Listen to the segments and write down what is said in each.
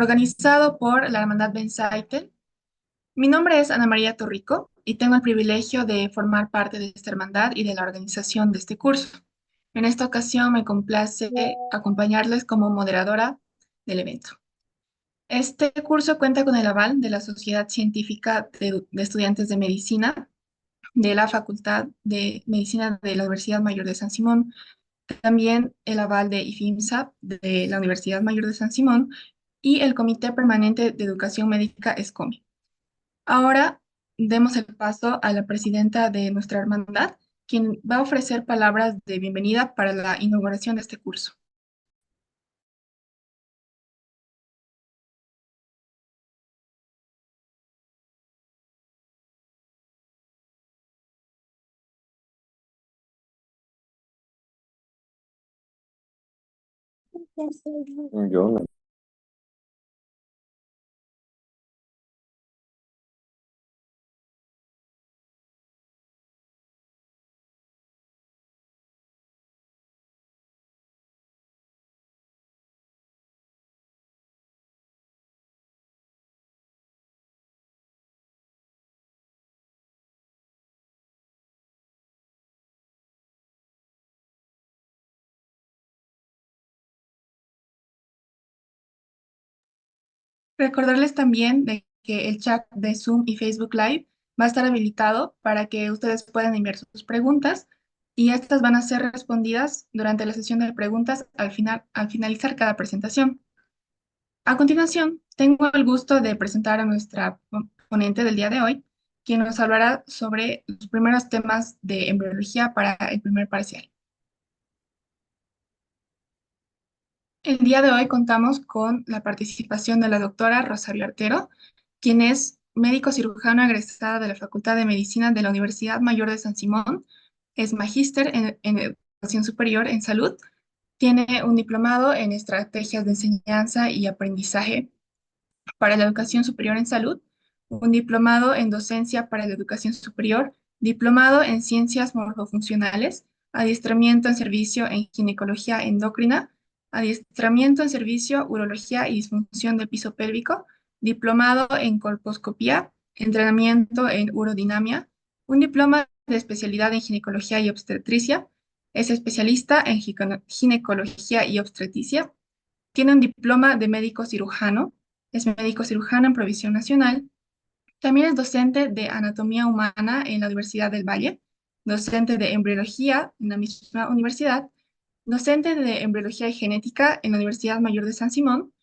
organizado por la Hermandad Benzaiten. Mi nombre es Ana María Torrico y tengo el privilegio de formar parte de esta hermandad y de la organización de este curso. En esta ocasión me complace acompañarles como moderadora del evento. Este curso cuenta con el aval de la Sociedad Científica de Estudiantes de Medicina de la Facultad de Medicina de la Universidad Mayor de San Simón, también el aval de IFIMSA de la Universidad Mayor de San Simón y el Comité Permanente de Educación Médica ESCOMI. Ahora demos el paso a la presidenta de nuestra hermandad, quien va a ofrecer palabras de bienvenida para la inauguración de este curso. Yo no. Recordarles también de que el chat de Zoom y Facebook Live va a estar habilitado para que ustedes puedan enviar sus preguntas y estas van a ser respondidas durante la sesión de preguntas al finalizar cada presentación. A continuación, tengo el gusto de presentar a nuestra ponente del día de hoy, quien nos hablará sobre los primeros temas de embriología para el primer parcial. El día de hoy contamos con la participación de la doctora Rosario Artero, quien es médico cirujano egresada de la Facultad de Medicina de la Universidad Mayor de San Simón, es magíster en educación superior en salud, tiene un diplomado en estrategias de enseñanza y aprendizaje para la educación superior en salud, un diplomado en docencia para la educación superior, diplomado en ciencias morfofuncionales, adiestramiento en servicio en ginecología endocrina, adiestramiento en servicio urología y disfunción del piso pélvico, diplomado en colposcopía, entrenamiento en urodinamia, un diploma de especialidad en ginecología y obstetricia, es especialista en ginecología y obstetricia, tiene un diploma de médico cirujano, es médico cirujano en Provisión Nacional. También es docente de anatomía humana en la Universidad del Valle, docente de embriología en la misma universidad, docente de embriología y genética en la Universidad Mayor de San Simón,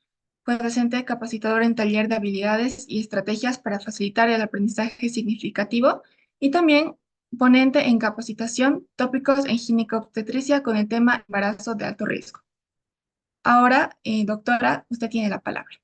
fue docente capacitador en taller de habilidades y estrategias para facilitar el aprendizaje significativo y también ponente en capacitación tópicos en ginecobstetricia con el tema embarazo de alto riesgo. Ahora, doctora, usted tiene la palabra.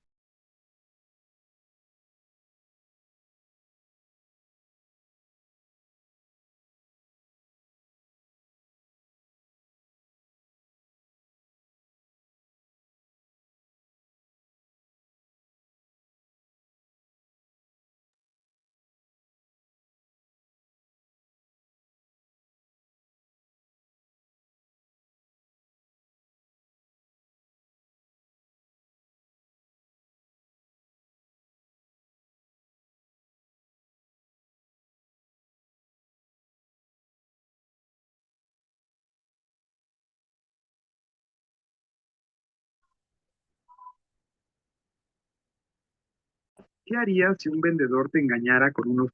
¿Qué harías si un vendedor te engañara con unos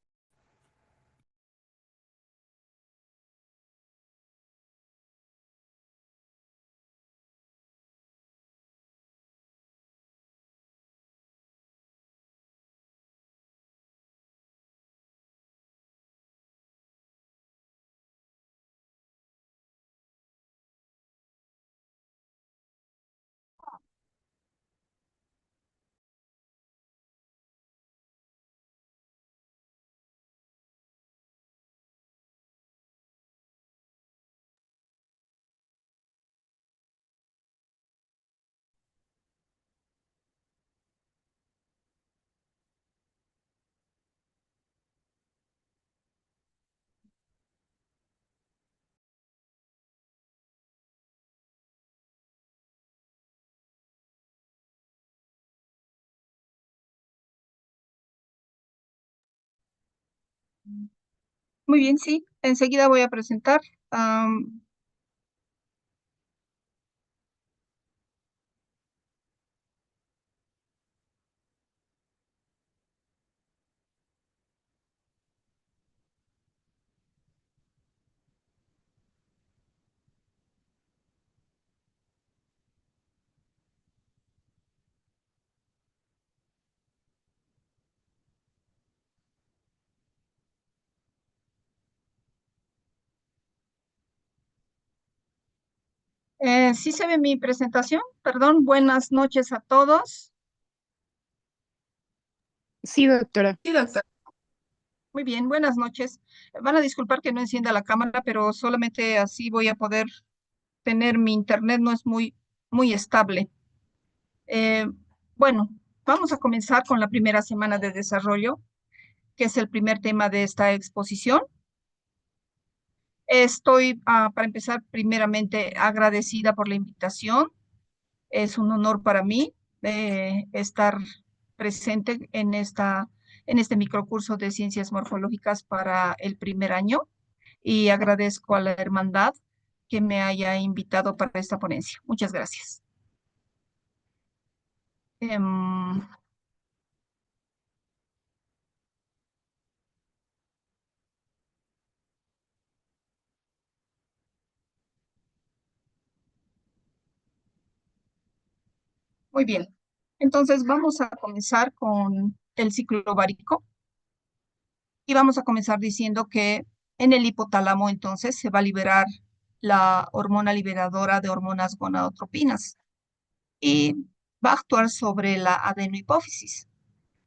Muy bien, sí. Enseguida voy a presentar. Am, sí se ve mi presentación. Perdón, buenas noches a todos. Sí, doctora. Sí, doctor. Muy bien, buenas noches. Van a disculpar que no encienda la cámara, pero solamente así voy a poder tener mi internet, no es muy estable. Eh, bueno, vamos a comenzar con la primera semana de desarrollo, que es el primer tema de esta exposición. Estoy, para empezar, primeramente agradecida por la invitación. Es un honor para mí estar presente en este microcurso de ciencias morfológicas para el primer año y agradezco a la hermandad que me haya invitado para esta ponencia. Muchas gracias. Em, Muy bien. Entonces vamos a comenzar con el ciclo ovárico y vamos a comenzar diciendo que en el hipotálamo entonces se va a liberar la hormona liberadora de hormonas gonadotropinas y va a actuar sobre la adenohipófisis.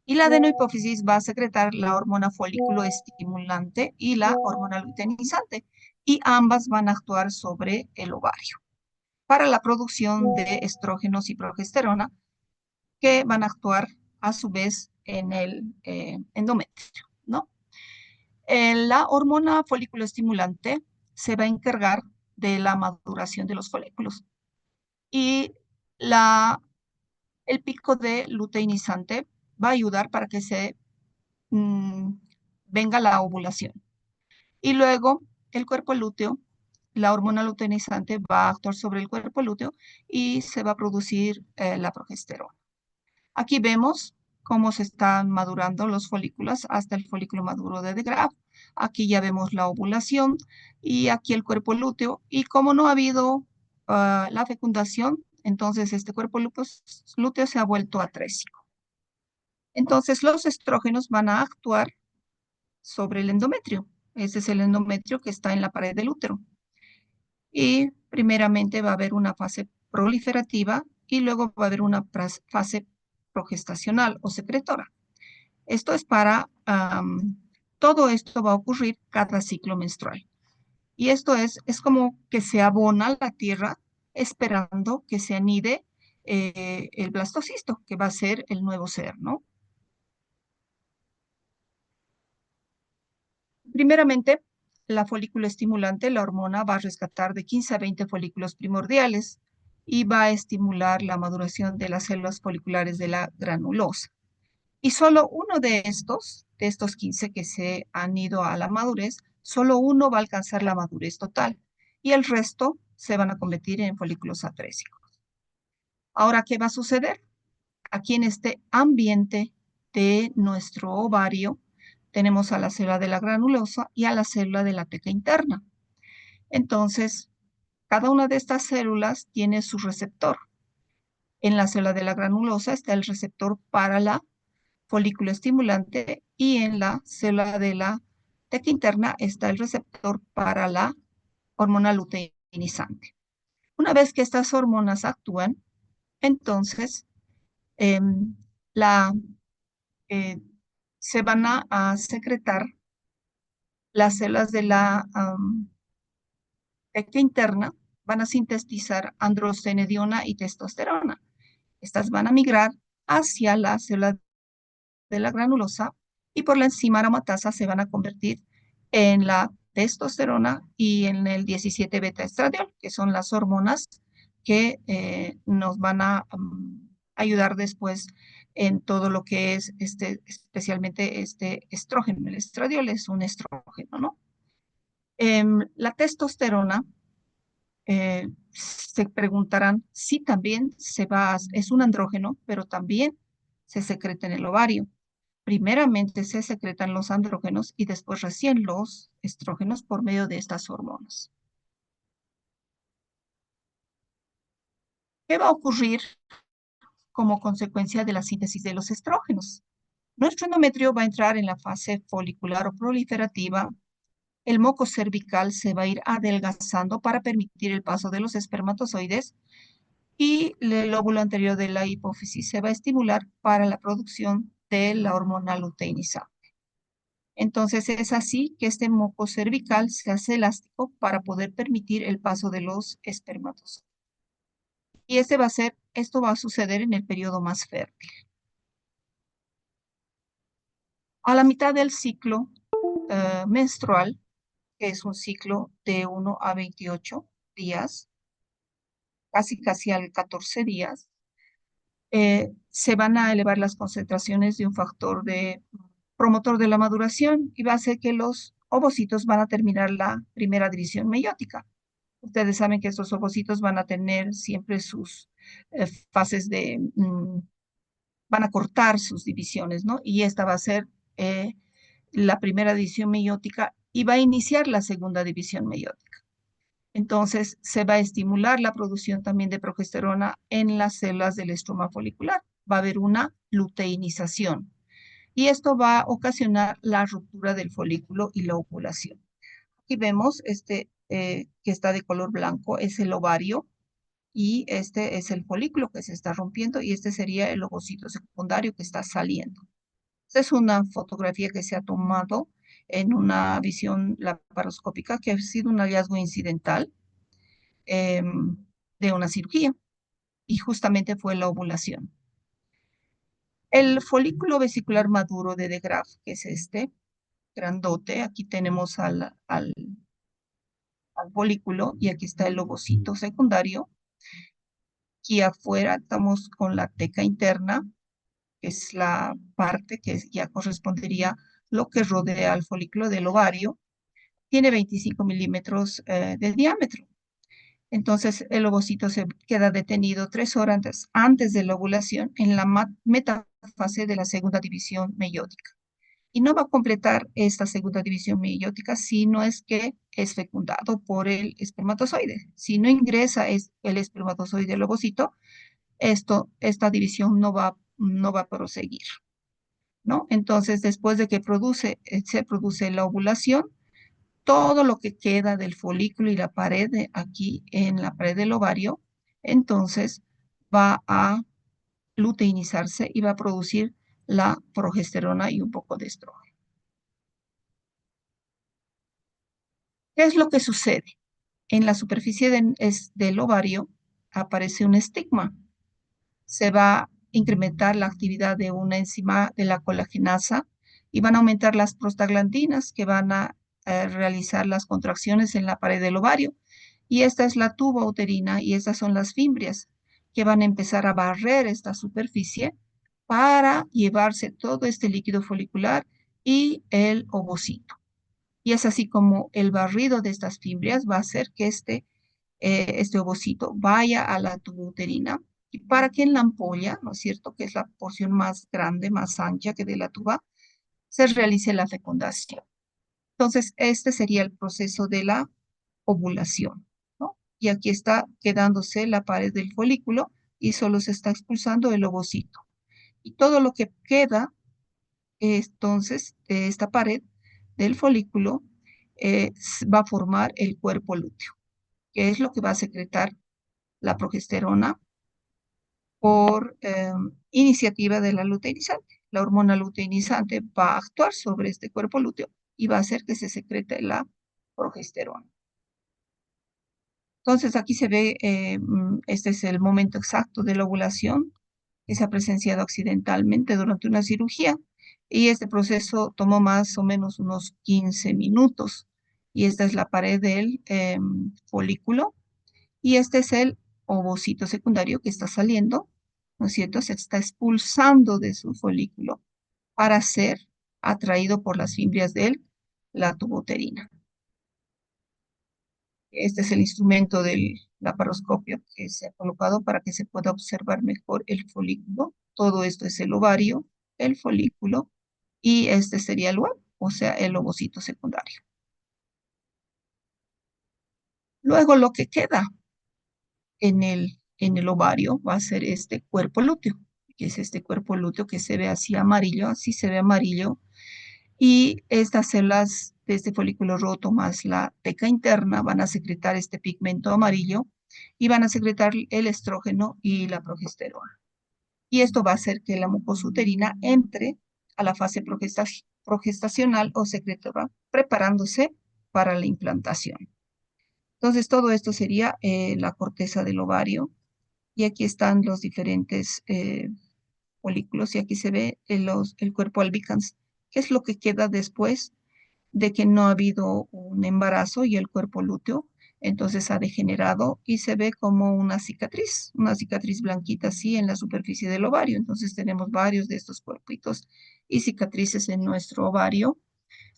Y la adenohipófisis va a secretar la hormona folículo estimulante y la hormona luteinizante y ambas van a actuar sobre el ovario para la producción de estrógenos y progesterona que van a actuar a su vez en el endometrio, ¿no? La hormona folículo estimulante se va a encargar de la maduración de los folículos y el pico de luteinizante va a ayudar para que se mm, venga la ovulación. Y luego el cuerpo lúteo, la hormona luteinizante va a actuar sobre el cuerpo lúteo y se va a producir la progesterona. Aquí vemos cómo se están madurando los folículos hasta el folículo maduro de Graf. Aquí ya vemos la ovulación y aquí el cuerpo lúteo. Y como no ha habido la fecundación, entonces este cuerpo lúteo se ha vuelto atrésico. Entonces los estrógenos van a actuar sobre el endometrio. Ese es el endometrio que está en la pared del útero. Y primeramente va a haber una fase proliferativa y luego va a haber una fase progestacional o secretora. Esto es todo esto va a ocurrir cada ciclo menstrual. Y esto es como que se abona la tierra esperando que se anide el blastocisto, que va a ser el nuevo ser, ¿no? Primeramente, la folículo estimulante, la hormona, va a rescatar de 15 a 20 folículos primordiales y va a estimular la maduración de las células foliculares de la granulosa. Y solo uno de estos 15 que se han ido a la madurez, solo uno va a alcanzar la madurez total y el resto se van a convertir en folículos atrésicos. Ahora, ¿qué va a suceder? Aquí en este ambiente de nuestro ovario tenemos a la célula de la granulosa y a la célula de la teca interna. Entonces, cada una de estas células tiene su receptor. En la célula de la granulosa está el receptor para la folículo estimulante y en la célula de la teca interna está el receptor para la hormona luteinizante. Una vez que estas hormonas actúan, entonces em, la, eh, se van a secretar las células de la teca interna, van a sintetizar androstenediona y testosterona. Estas van a migrar hacia la célula de la granulosa y por la enzima aromatasa se van a convertir en la testosterona y en el 17 beta estradiol, que son las hormonas que nos van a ayudar después en todo lo que es especialmente este estrógeno. El estradiol es un estrógeno, ¿no? La testosterona, se preguntarán si también es un andrógeno, pero también se secreta en el ovario. Primeramente se secretan los andrógenos y después recién los estrógenos por medio de estas hormonas. ¿Qué va a ocurrir como consecuencia de la síntesis de los estrógenos? Nuestro endometrio va a entrar en la fase folicular o proliferativa. El moco cervical se va a ir adelgazando para permitir el paso de los espermatozoides y el lóbulo anterior de la hipófisis se va a estimular para la producción de la hormona luteinizante. Entonces es así que este moco cervical se hace elástico para poder permitir el paso de los espermatozoides. Y esto va a suceder en el periodo más fértil. A la mitad del ciclo menstrual, que es un ciclo de 1 a 28 días, casi al 14 días, se van a elevar las concentraciones de un factor de promotor de la maduración y va a hacer que los ovocitos van a terminar la primera división meiótica. Ustedes saben que estos ovocitos van a tener siempre sus fases van a cortar sus divisiones, ¿no? Y esta va a ser la primera división meiótica y va a iniciar la segunda división meiótica. Entonces, se va a estimular la producción también de progesterona en las células del estroma folicular. Va a haber una luteinización y esto va a ocasionar la ruptura del folículo y la ovulación. Aquí vemos que está de color blanco, es el ovario y este es el folículo que se está rompiendo y este sería el ovocito secundario que está saliendo. Esta es una fotografía que se ha tomado en una visión laparoscópica que ha sido un hallazgo incidental de una cirugía y justamente fue la ovulación. El folículo vesicular maduro de De Graaf, que es este grandote, aquí tenemos al folículo y aquí está el ovocito secundario. Aquí afuera estamos con la teca interna, que es la parte que ya correspondería lo que rodea al folículo del ovario. Tiene 25 milímetros de diámetro. Entonces, el ovocito se queda detenido 3 horas antes de la ovulación en la metafase de la segunda división meiótica. Y no va a completar esta segunda división meiótica si no es que es fecundado por el espermatozoide. Si no ingresa el espermatozoide al ovocito, esta división no va a proseguir, ¿no? Entonces, después de que se produce la ovulación, todo lo que queda del folículo y la pared aquí en la pared del ovario, entonces va a luteinizarse y va a producir la progesterona y un poco de estrógeno. ¿Qué es lo que sucede? En la superficie del ovario aparece un estigma. Se va a incrementar la actividad de una enzima de la colagenasa y van a aumentar las prostaglandinas que van a realizar las contracciones en la pared del ovario. Y esta es la tuba uterina y estas son las fimbrias que van a empezar a barrer esta superficie para llevarse todo este líquido folicular y el ovocito. Y es así como el barrido de estas fimbrias va a hacer que este ovocito vaya a la tuba uterina y para que en la ampolla, ¿no es cierto?, que es la porción más grande, más ancha que de la tuba, se realice la fecundación. Entonces, este sería el proceso de la ovulación, ¿no? Y aquí está quedándose la pared del folículo y solo se está expulsando el ovocito. Y todo lo que queda, entonces, de esta pared del folículo, va a formar el cuerpo lúteo, que es lo que va a secretar la progesterona por iniciativa de la luteinizante. La hormona luteinizante va a actuar sobre este cuerpo lúteo y va a hacer que se secrete la progesterona. Entonces aquí se ve, este es el momento exacto de la ovulación que se ha presenciado accidentalmente durante una cirugía y este proceso tomó más o menos unos 15 minutos y esta es la pared del folículo y este es el ovocito secundario que está saliendo ¿no es cierto? Se está expulsando de su folículo para ser atraído por las fimbrias de la tuboterina. Este es el instrumento del laparoscopio que se ha colocado para que se pueda observar mejor el folículo. Todo esto es el ovario, el folículo, y este sería el huevo, o sea, el ovocito secundario. Luego lo que queda en el ovario va a ser este cuerpo lúteo, que es este cuerpo lúteo que se ve así se ve amarillo, y estas células de este folículo roto más la teca interna van a secretar este pigmento amarillo y van a secretar el estrógeno y la progesterona. Y esto va a hacer que la mucosa uterina entre a la fase progestacional o secretora, preparándose para la implantación. Entonces, todo esto sería la corteza del ovario. Y aquí están los diferentes folículos y aquí se ve el cuerpo albicans, que es lo que queda después de que no ha habido un embarazo y el cuerpo lúteo entonces ha degenerado y se ve como una cicatriz blanquita así en la superficie del ovario. Entonces tenemos varios de estos cuerpitos y cicatrices en nuestro ovario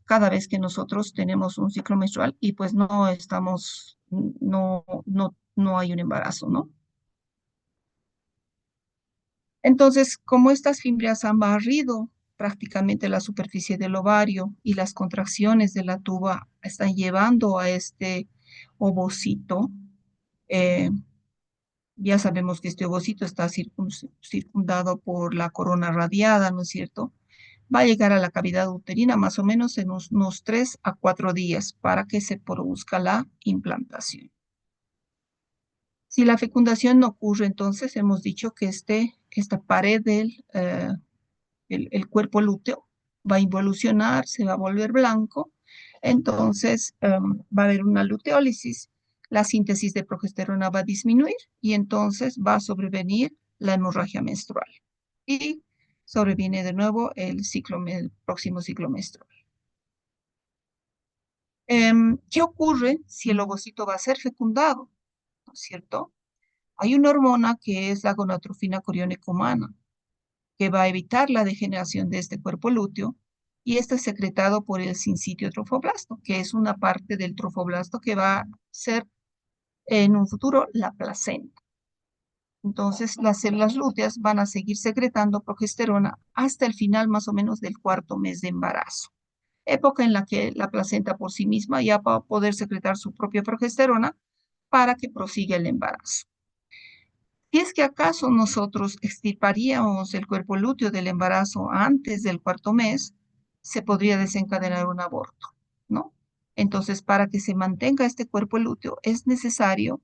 cada vez que nosotros tenemos un ciclo menstrual y pues no hay un embarazo, ¿no? Entonces, como estas fimbrias han barrido prácticamente la superficie del ovario y las contracciones de la tuba están llevando a este ovocito, eh, ya sabemos que este ovocito está circundado por la corona radiada, ¿no es cierto? Va a llegar a la cavidad uterina más o menos en unos 3 a 4 días para que se produzca la implantación. Si la fecundación no ocurre, entonces hemos dicho que esta pared el cuerpo lúteo va a involucionar, se va a volver blanco, entonces va a haber una luteólisis, la síntesis de progesterona va a disminuir y entonces va a sobrevenir la hemorragia menstrual. Y sobreviene de nuevo el próximo ciclo menstrual. ¿Qué ocurre si el ovocito va a ser fecundado? ¿No es cierto? Hay una hormona que es la gonatrofina coriónica humana, que va a evitar la degeneración de este cuerpo lúteo y este es secretado por el sincitio trofoblasto, que es una parte del trofoblasto que va a ser en un futuro la placenta. Entonces, las células lúteas van a seguir secretando progesterona hasta el final más o menos del cuarto mes de embarazo, época en la que la placenta por sí misma ya va a poder secretar su propia progesterona para que prosiga el embarazo. Si es que acaso nosotros extirparíamos el cuerpo lúteo del embarazo antes del cuarto mes, se podría desencadenar un aborto, ¿no? Entonces, para que se mantenga este cuerpo lúteo, es necesario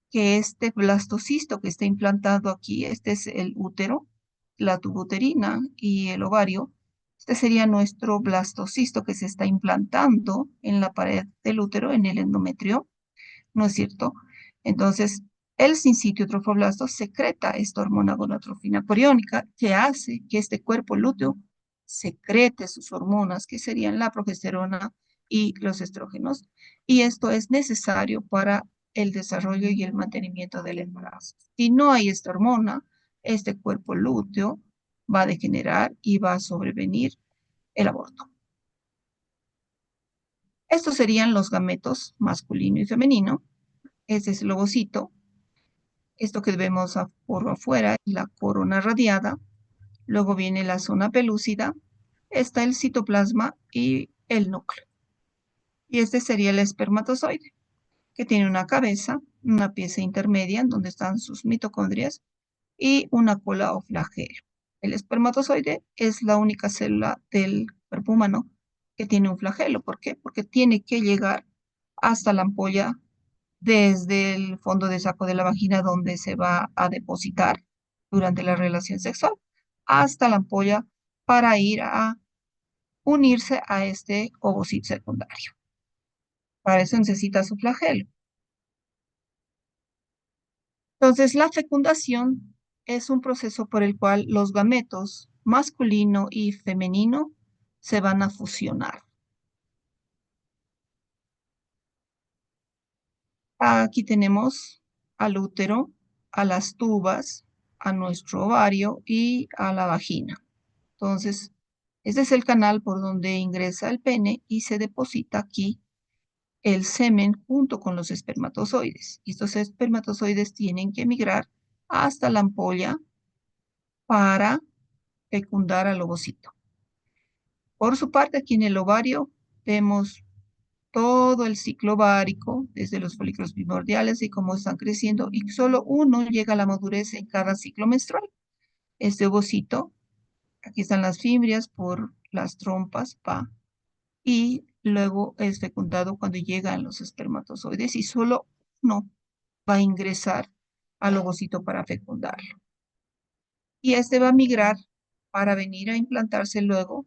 que este blastocisto que está implantado aquí, este es el útero, la tubuterina y el ovario, este sería nuestro blastocisto que se está implantando en la pared del útero, en el endometrio, ¿no es cierto? Entonces, el sincitio trofoblasto secreta esta hormona gonatrofina coriónica que hace que este cuerpo lúteo secrete sus hormonas, que serían la progesterona y los estrógenos, y esto es necesario para el desarrollo y el mantenimiento del embarazo. Si no hay esta hormona, este cuerpo lúteo va a degenerar y va a sobrevenir el aborto. Estos serían los gametos masculino y femenino. Este es el ovocito. Esto que vemos por afuera, la corona radiada. Luego viene la zona pelúcida. Está el citoplasma y el núcleo. Y este sería el espermatozoide, que tiene una cabeza, una pieza intermedia en donde están sus mitocondrias y una cola o flagelo. El espermatozoide es la única célula del cuerpo humano que tiene un flagelo. ¿Por qué? Porque tiene que llegar hasta la ampolla desde el fondo de saco de la vagina donde se va a depositar durante la relación sexual hasta la ampolla para ir a unirse a este ovocito secundario. Para eso necesita su flagelo. Entonces, la fecundación es un proceso por el cual los gametos masculino y femenino se van a fusionar. Aquí tenemos al útero, a las tubas, a nuestro ovario y a la vagina. Entonces, este es el canal por donde ingresa el pene y se deposita aquí el semen junto con los espermatozoides. Y estos espermatozoides tienen que migrar hasta la ampolla para fecundar al ovocito. Por su parte, aquí en el ovario vemos todo el ciclo ovárico, desde los folículos primordiales y cómo están creciendo, y solo uno llega a la madurez en cada ciclo menstrual. Este ovocito, aquí están las fimbrias por las trompas, pa, y luego es fecundado cuando llegan los espermatozoides y solo uno va a ingresar al ovocito para fecundarlo. Y este va a migrar para venir a implantarse luego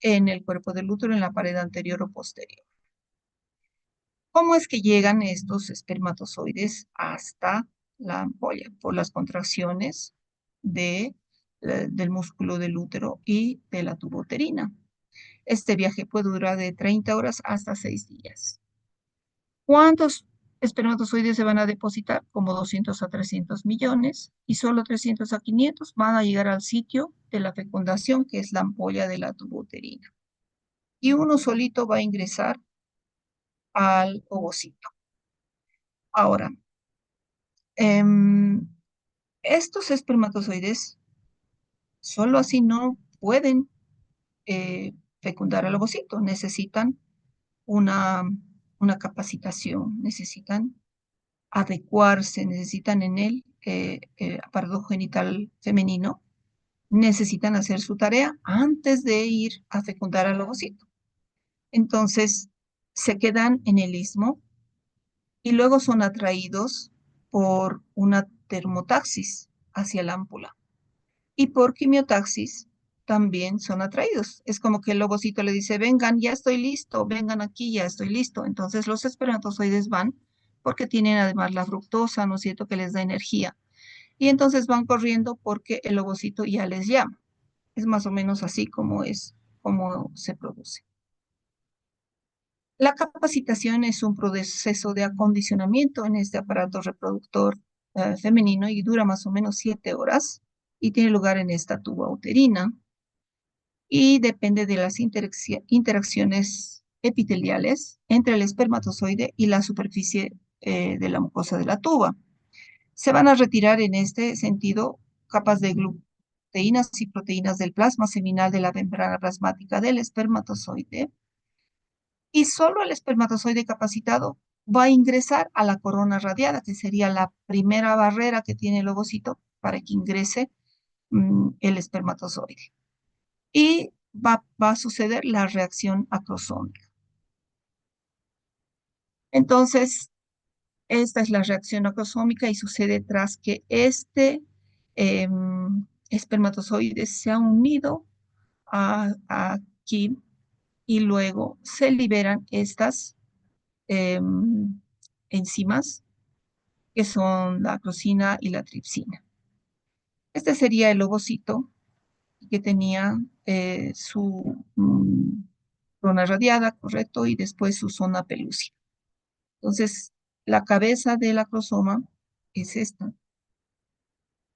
en el cuerpo del útero, en la pared anterior o posterior. ¿Cómo es que llegan estos espermatozoides hasta la ampolla? Por las contracciones del músculo del útero y de la tuboterina. Este viaje puede durar de 30 horas hasta 6 días. ¿Cuántos espermatozoides se van a depositar? Como 200 a 300 millones, y solo 300 a 500 van a llegar al sitio de la fecundación, que es la ampolla de la tuboterina. Y uno solito va a ingresar al ovocito. Ahora, estos espermatozoides solo así no pueden fecundar al ovocito, necesitan una, una capacitación, necesitan adecuarse, necesitan en el aparato genital femenino, necesitan hacer su tarea antes de ir a fecundar al ovocito. Entonces, se quedan en el istmo y luego son atraídos por una termotaxis hacia la ámpula. Y por quimiotaxis también son atraídos. Es como que el ovocito le dice, vengan, ya estoy listo, vengan aquí, ya estoy listo. Entonces los espermatozoides van porque tienen además la fructosa, ¿no es cierto?, que les da energía. Y entonces van corriendo porque el ovocito ya les llama. Es más o menos así como se produce. La capacitación es un proceso de acondicionamiento en este aparato reproductor femenino y dura más o menos 7 horas y tiene lugar en esta tuba uterina y depende de las interacciones epiteliales entre el espermatozoide y la superficie de la mucosa de la tuba. Se van a retirar en este sentido capas de gluteínas y proteínas del plasma seminal de la membrana plasmática del espermatozoide, y solo el espermatozoide capacitado va a ingresar a la corona radiada, que sería la primera barrera que tiene el ovocito para que ingrese el espermatozoide. Y va a suceder la reacción acrosómica. Entonces, esta es la reacción acrosómica y sucede tras que este espermatozoide se ha unido aquí y luego se liberan estas enzimas que son la acrosina y la tripsina. Este sería el ovocito que tenía su zona radiada, correcto, y después su zona pelúcida. Entonces, la cabeza del acrosoma es esta.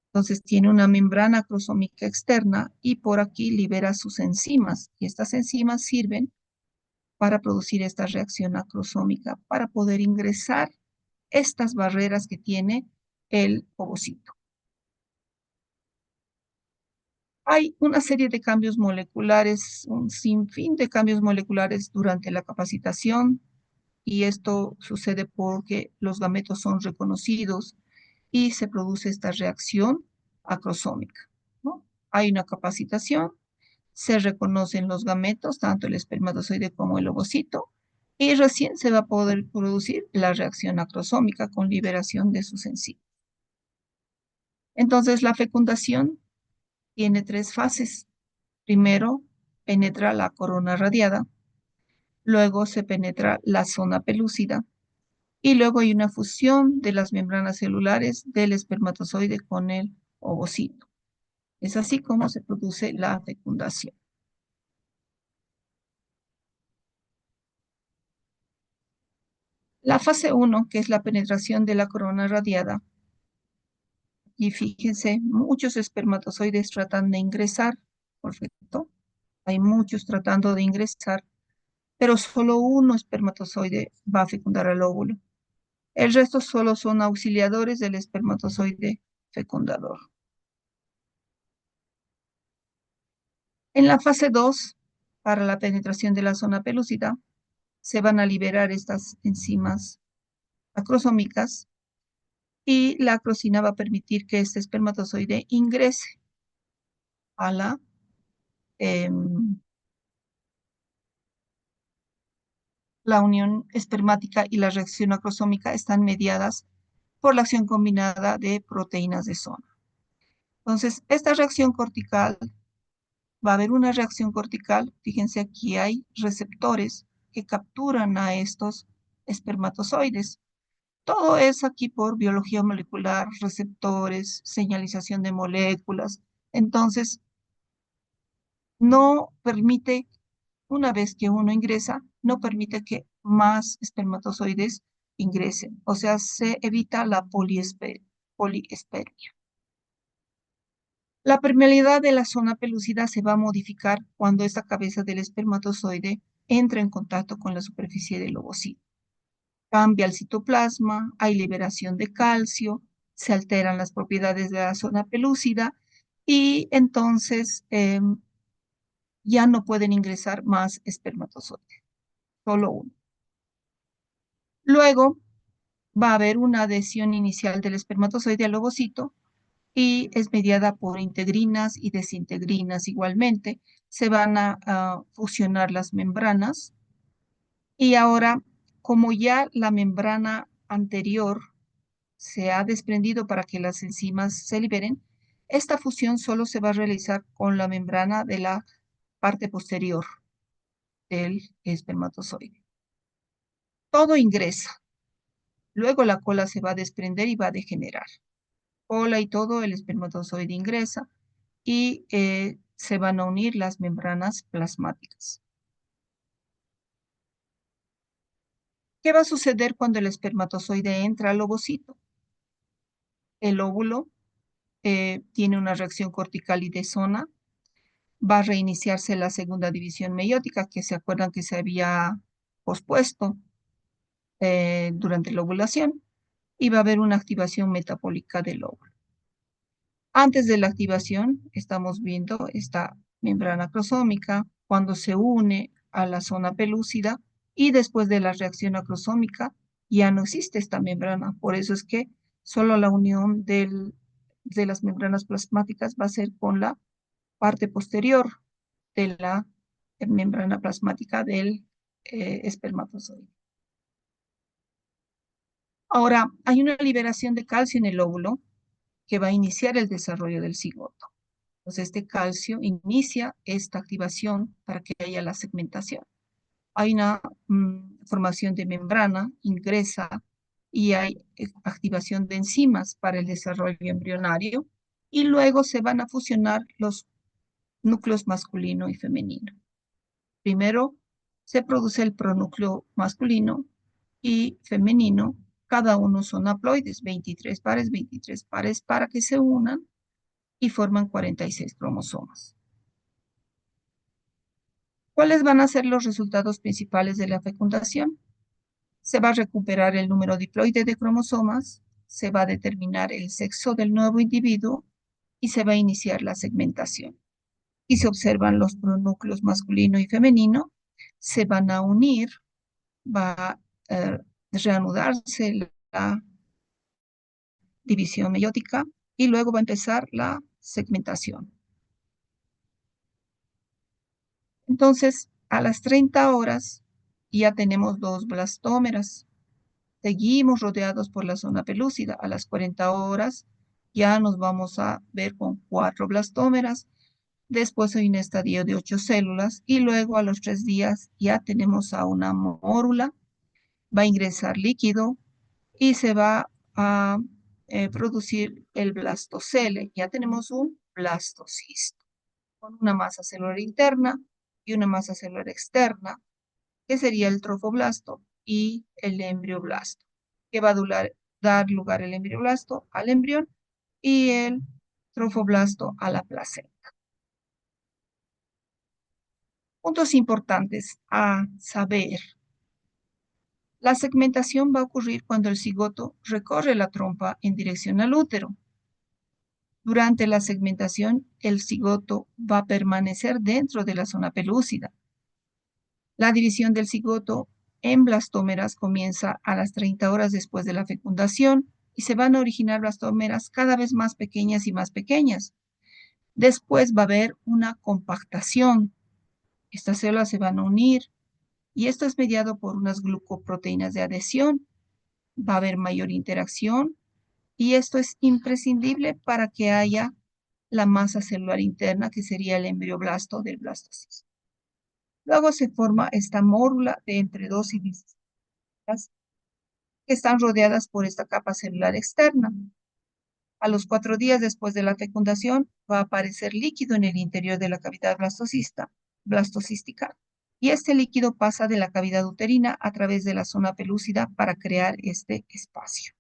Entonces, tiene una membrana acrosómica externa y por aquí libera sus enzimas. Y estas enzimas sirven para producir esta reacción acrosómica, para poder ingresar estas barreras que tiene el ovocito. Hay una serie de cambios moleculares, un sinfín de cambios moleculares durante la capacitación, y esto sucede porque los gametos son reconocidos y se produce esta reacción acrosómica, ¿no? Hay una capacitación, se reconocen los gametos, tanto el espermatozoide como el ovocito, y recién se va a poder producir la reacción acrosómica con liberación de sus enzimas. Entonces, la fecundación tiene 3 fases. Primero, penetra la corona radiada, luego se penetra la zona pelúcida y luego hay una fusión de las membranas celulares del espermatozoide con el ovocito. Es así como se produce la fecundación. La fase 1, que es la penetración de la corona radiada, Y fíjense, muchos espermatozoides tratan de ingresar, ¿correcto? Hay muchos tratando de ingresar, pero solo uno espermatozoide va a fecundar al óvulo. El resto solo son auxiliadores del espermatozoide fecundador. En la fase 2, para la penetración de la zona pelúcida, se van a liberar estas enzimas acrosómicas y la acrosina va a permitir que este espermatozoide ingrese a la unión espermática, y la reacción acrosómica están mediadas por la acción combinada de proteínas de zona. Entonces, esta reacción cortical, va a haber una reacción cortical, fíjense aquí hay receptores que capturan a estos espermatozoides. Todo es aquí por biología molecular, receptores, señalización de moléculas. Entonces, no permite, una vez que uno ingresa, no permite que más espermatozoides ingresen. O sea, se evita la poliespermia. La permeabilidad de la zona pelúcida se va a modificar cuando esta cabeza del espermatozoide entra en contacto con la superficie del ovocito. Cambia el citoplasma, hay liberación de calcio, se alteran las propiedades de la zona pelúcida y entonces ya no pueden ingresar más espermatozoides, solo uno. Luego va a haber una adhesión inicial del espermatozoide al ovocito y es mediada por integrinas y desintegrinas igualmente. Se van a fusionar las membranas y ahora, como ya la membrana anterior se ha desprendido para que las enzimas se liberen, esta fusión solo se va a realizar con la membrana de la parte posterior del espermatozoide. Todo ingresa. Luego la cola se va a desprender y va a degenerar. Cola y todo el espermatozoide ingresa y se van a unir las membranas plasmáticas. ¿Qué va a suceder cuando el espermatozoide entra al ovocito? El óvulo tiene una reacción cortical y de zona. Va a reiniciarse la segunda división meiótica, que se acuerdan que se había pospuesto durante la ovulación, y va a haber una activación metabólica del óvulo. Antes de la activación, estamos viendo esta membrana acrosómica cuando se une a la zona pelúcida, y después de la reacción acrosómica ya no existe esta membrana. Por eso es que solo la unión de las membranas plasmáticas va a ser con la parte posterior de la membrana plasmática del espermatozoide. Ahora, hay una liberación de calcio en el óvulo que va a iniciar el desarrollo del cigoto. Entonces, este calcio inicia esta activación para que haya la segmentación. Hay una formación de membrana, ingresa, y hay activación de enzimas para el desarrollo embrionario, y luego se van a fusionar los núcleos masculino y femenino. Primero se produce el pronúcleo masculino y femenino, cada uno son haploides, 23 pares para que se unan y forman 46 cromosomas. ¿Cuáles van a ser los resultados principales de la fecundación? Se va a recuperar el número diploide de cromosomas, se va a determinar el sexo del nuevo individuo y se va a iniciar la segmentación. Y se observan los pronúcleos masculino y femenino, se van a unir, va a reanudarse la división meiótica y luego va a empezar la segmentación. Entonces, a las 30 horas ya tenemos 2 blastómeras. Seguimos rodeados por la zona pelúcida. A las 40 horas ya nos vamos a ver con 4 blastómeras. Después hay un estadio de 8 células y luego a los 3 días ya tenemos a una mórula. Va a ingresar líquido y se va a producir el blastocele. Ya tenemos un blastocisto con una masa celular interna y una masa celular externa, que sería el trofoblasto y el embrioblasto, que va a dar lugar el embrioblasto al embrión y el trofoblasto a la placenta. Puntos importantes a saber. La segmentación va a ocurrir cuando el cigoto recorre la trompa en dirección al útero. Durante la segmentación, el cigoto va a permanecer dentro de la zona pelúcida. La división del cigoto en blastómeras comienza a las 30 horas después de la fecundación y se van a originar blastómeras cada vez más pequeñas y más pequeñas. Después va a haber una compactación. Estas células se van a unir y esto es mediado por unas glucoproteínas de adhesión. Va a haber mayor interacción y esto es imprescindible para que haya la masa celular interna, que sería el embrioblasto del blastocisto. Luego se forma esta mórula de entre 2 y 10 células que están rodeadas por esta capa celular externa. A los 4 días después de la fecundación va a aparecer líquido en el interior de la cavidad blastocística y este líquido pasa de la cavidad uterina a través de la zona pelúcida para crear este espacio.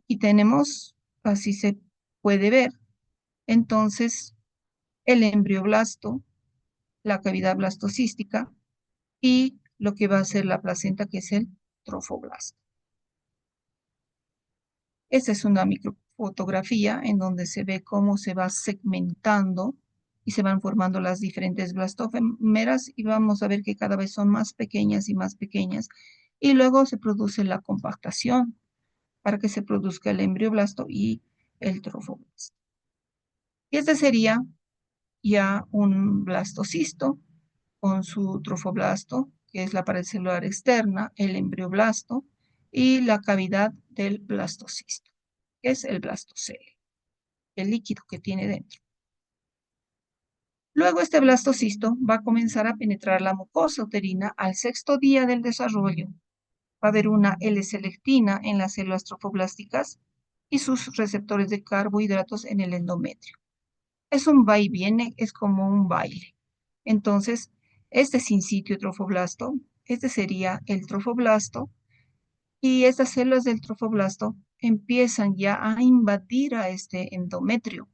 Y tenemos, así se puede ver, entonces el embrioblasto, la cavidad blastocística y lo que va a ser la placenta, que es el trofoblasto. Esta es una microfotografía en donde se ve cómo se va segmentando y se van formando las diferentes blastómeras y vamos a ver que cada vez son más pequeñas y más pequeñas y luego se produce la compactación para que se produzca el embrioblasto y el trofoblasto. Y este sería ya un blastocisto con su trofoblasto, que es la pared celular externa, el embrioblasto y la cavidad del blastocisto, que es el blastocele, el líquido que tiene dentro. Luego este blastocisto va a comenzar a penetrar la mucosa uterina al 6º día del desarrollo. Va a haber una L-selectina en las células trofoblásticas y sus receptores de carbohidratos en el endometrio. Es un va y viene, es como un baile. Entonces, este sinsitio trofoblasto, este sería el trofoblasto, y estas células del trofoblasto empiezan ya a invadir a este endometrio,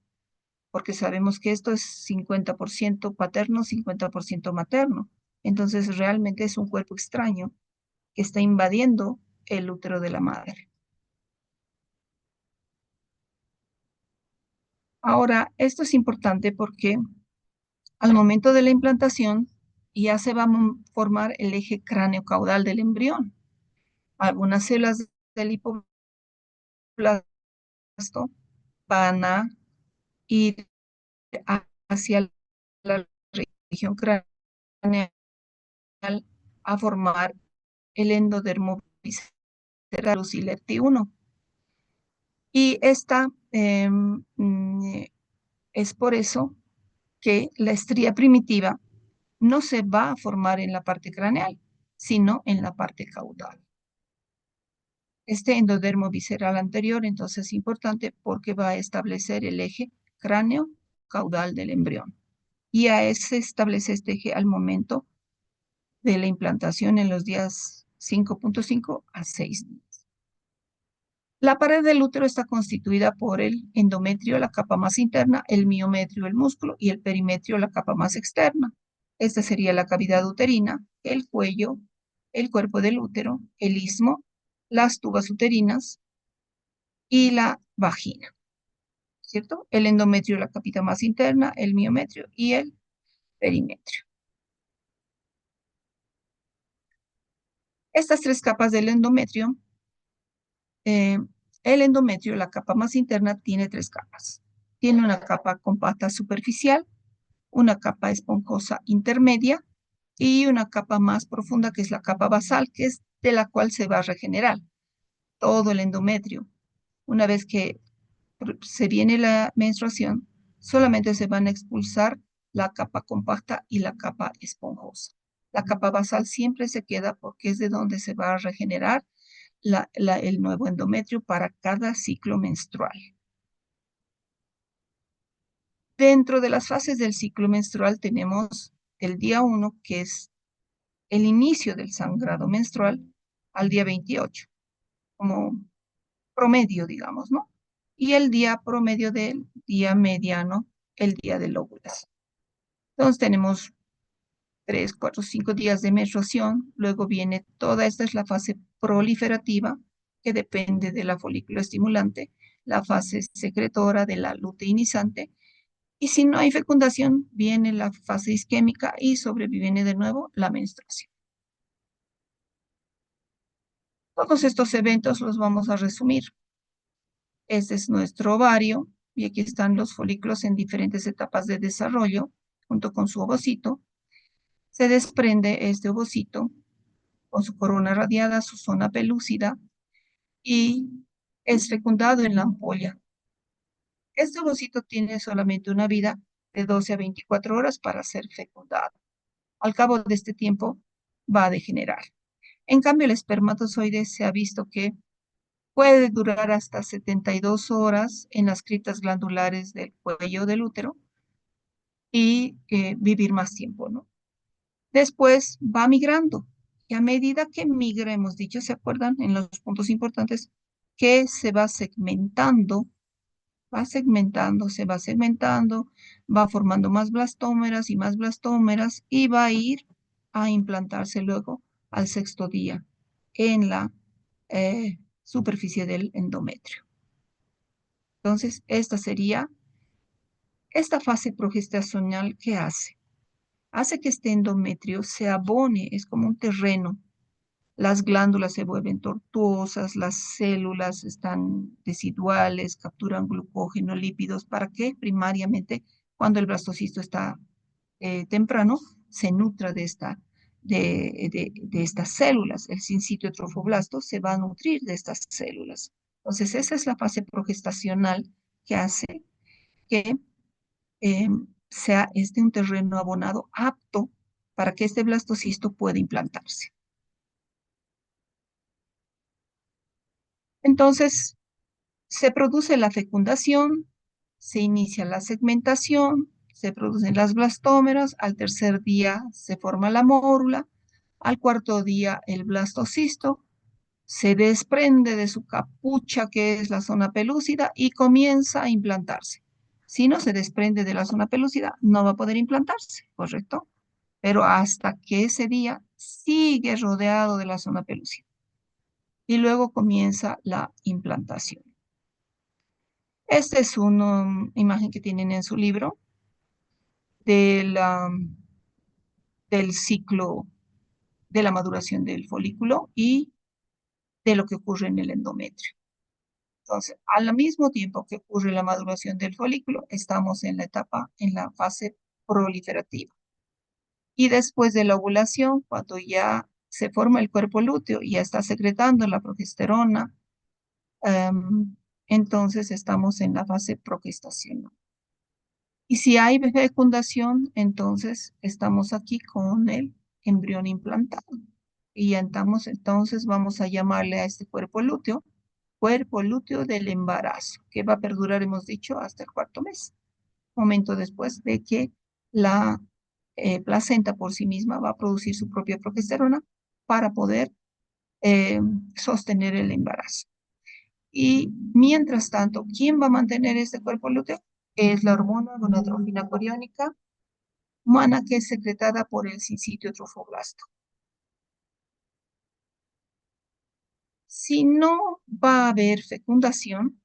porque sabemos que esto es 50% paterno, 50% materno. Entonces, realmente es un cuerpo extraño que está invadiendo el útero de la madre. Ahora, esto es importante porque al momento de la implantación ya se va a formar el eje cráneo-caudal del embrión. Algunas células del hipoblasto van a ir hacia la región craneal a formar el endodermo visceral y LEPT1. Y esta es por eso que la estría primitiva no se va a formar en la parte craneal, sino en la parte caudal. Este endodermo visceral anterior entonces es importante porque va a establecer el eje cráneo-caudal del embrión. Y se establece este eje al momento de la implantación en los días 5.5 a 6 días. La pared del útero está constituida por el endometrio, la capa más interna, el miometrio, el músculo, y el perimetrio, la capa más externa. Esta sería la cavidad uterina, el cuello, el cuerpo del útero, el istmo, las tubas uterinas y la vagina, ¿cierto? El endometrio, la capita más interna, el miometrio y el perimetrio. Estas 3 capas del endometrio, el endometrio, la capa más interna, tiene 3 capas. Tiene una capa compacta superficial, una capa esponjosa intermedia y una capa más profunda que es la capa basal, que es de la cual se va a regenerar todo el endometrio. Una vez que se viene la menstruación, solamente se van a expulsar la capa compacta y la capa esponjosa. La capa basal siempre se queda porque es de donde se va a regenerar el nuevo endometrio para cada ciclo menstrual. Dentro de las fases del ciclo menstrual tenemos el día 1, que es el inicio del sangrado menstrual, al día 28, como promedio, digamos, ¿no? y el día promedio del día mediano, el día de la ovulación. Entonces tenemos 3, 4, 5 días de menstruación, luego viene toda esta es la fase proliferativa, que depende de la folículo estimulante, la fase secretora de la luteinizante, y si no hay fecundación, viene la fase isquémica y sobreviene de nuevo la menstruación. Todos estos eventos los vamos a resumir. Este es nuestro ovario, y aquí están los folículos en diferentes etapas de desarrollo, junto con su ovocito. Se desprende este ovocito con su corona radiada, su zona pelúcida, y es fecundado en la ampolla. Este ovocito tiene solamente una vida de 12 a 24 horas para ser fecundado. Al cabo de este tiempo va a degenerar. En cambio, el espermatozoide se ha visto que puede durar hasta 72 horas en las criptas glandulares del cuello del útero y vivir más tiempo, ¿no? Después va migrando. Y a medida que migra, hemos dicho, ¿se acuerdan? En los puntos importantes, que se va segmentando, se va segmentando, va formando más blastómeras y va a ir a implantarse luego al sexto día en la superficie del endometrio. Entonces, esta sería esta fase progestacional que hace que este endometrio se abone, es como un terreno. Las glándulas se vuelven tortuosas, las células están residuales, capturan glucógeno, lípidos, para que primariamente cuando el blastocisto está temprano se nutra de estas células. El sincitio trofoblasto se va a nutrir de estas células. Entonces, esa es la fase progestacional que hace que sea este un terreno abonado apto para que este blastocisto pueda implantarse. Entonces, se produce la fecundación, se inicia la segmentación, se producen las blastómeras, al tercer día se forma la mórula, al cuarto día el blastocisto se desprende de su capucha, que es la zona pelúcida, y comienza a implantarse. Si no se desprende de la zona pelúcida, no va a poder implantarse, ¿correcto? Pero hasta que ese día sigue rodeado de la zona pelúcida. Y luego comienza la implantación. Esta es una imagen que tienen en su libro de del ciclo de la maduración del folículo y de lo que ocurre en el endometrio. Entonces, al mismo tiempo que ocurre la maduración del folículo, estamos en la etapa, en la fase proliferativa. Y después de la ovulación, cuando ya se forma el cuerpo lúteo y ya está secretando la progesterona, entonces estamos en la fase progestacional. Y si hay fecundación, entonces estamos aquí con el embrión implantado. Y ya estamos, entonces vamos a llamarle a este cuerpo lúteo del embarazo, que va a perdurar, hemos dicho, hasta el cuarto mes, momento después de que la placenta por sí misma va a producir su propia progesterona para poder eh, sostener el embarazo. Y mientras tanto, ¿quién va a mantener este cuerpo lúteo? Es la hormona gonadotropina coriónica humana, que es secretada por el sincitio trofoblasto. Si no va a haber fecundación,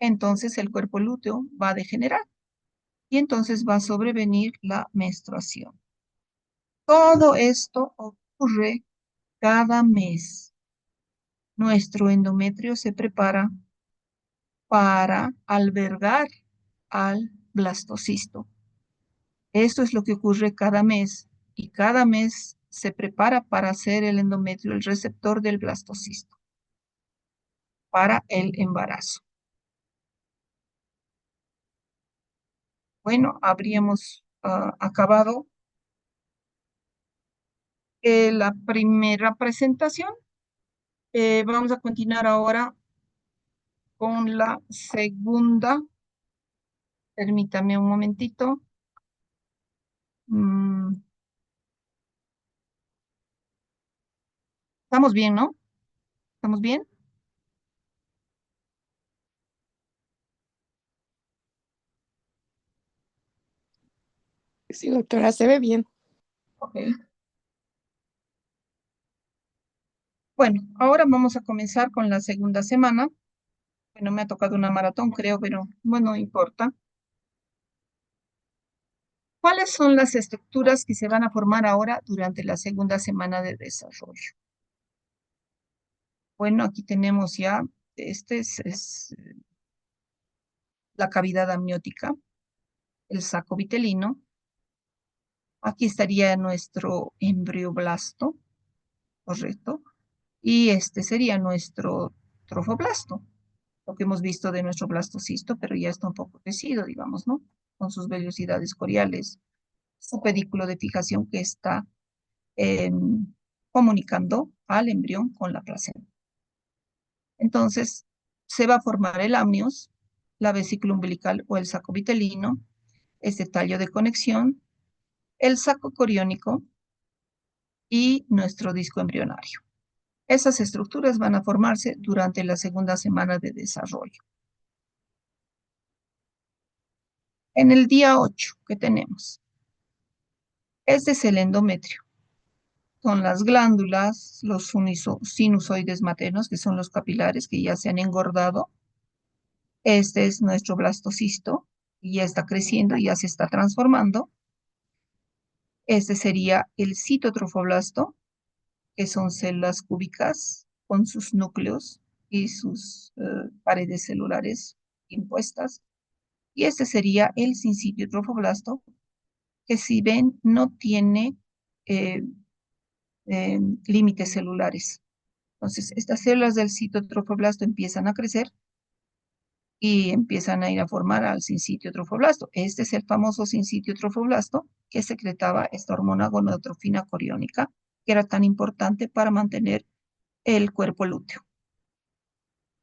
entonces el cuerpo lúteo va a degenerar y entonces va a sobrevenir la menstruación. Todo esto ocurre cada mes. Nuestro endometrio se prepara para albergar al blastocisto. Esto es lo que ocurre cada mes y cada mes se prepara para hacer el endometrio el receptor del blastocisto para el embarazo. Bueno, habríamos acabado la primera presentación. Vamos a continuar ahora con la segunda. Permítame un momentito. Mm, ¿Estamos bien, no? ¿Estamos bien? Sí, doctora, se ve bien. Ok. Bueno, ahora vamos a comenzar con la segunda semana. Bueno, me ha tocado una maratón, creo, pero bueno, no importa. ¿Cuáles son las estructuras que se van a formar ahora durante la segunda semana de desarrollo? Bueno, aquí tenemos ya, es la cavidad amniótica, el saco vitelino. Aquí estaría nuestro embrioblasto, correcto. Y este sería nuestro trofoblasto, lo que hemos visto de nuestro blastocisto, pero ya está un poco crecido, digamos, ¿no? Con sus vellosidades coriales, su pedículo de fijación que está comunicando al embrión con la placenta. Entonces, se va a formar el amnios, la vesícula umbilical o el saco vitelino, este tallo de conexión, el saco coriónico y nuestro disco embrionario. Esas estructuras van a formarse durante la segunda semana de desarrollo. En el día 8 que tenemos, este es el endometrio. Son las glándulas, los sinusoides maternos, que son los capilares que ya se han engordado. Este es nuestro blastocisto, y ya está creciendo, ya se está transformando. Este sería el citotrofoblasto, que son células cúbicas con sus núcleos y sus paredes celulares impuestas. Y este sería el sincitio trofoblasto, que si ven no tiene eh, límites celulares. Entonces, estas células del citotrofoblasto empiezan a crecer y empiezan a ir a formar al sincitio trofoblasto. Este es el famoso sincitio trofoblasto que secretaba esta hormona gonadotrofina coriónica, que era tan importante para mantener el cuerpo lúteo.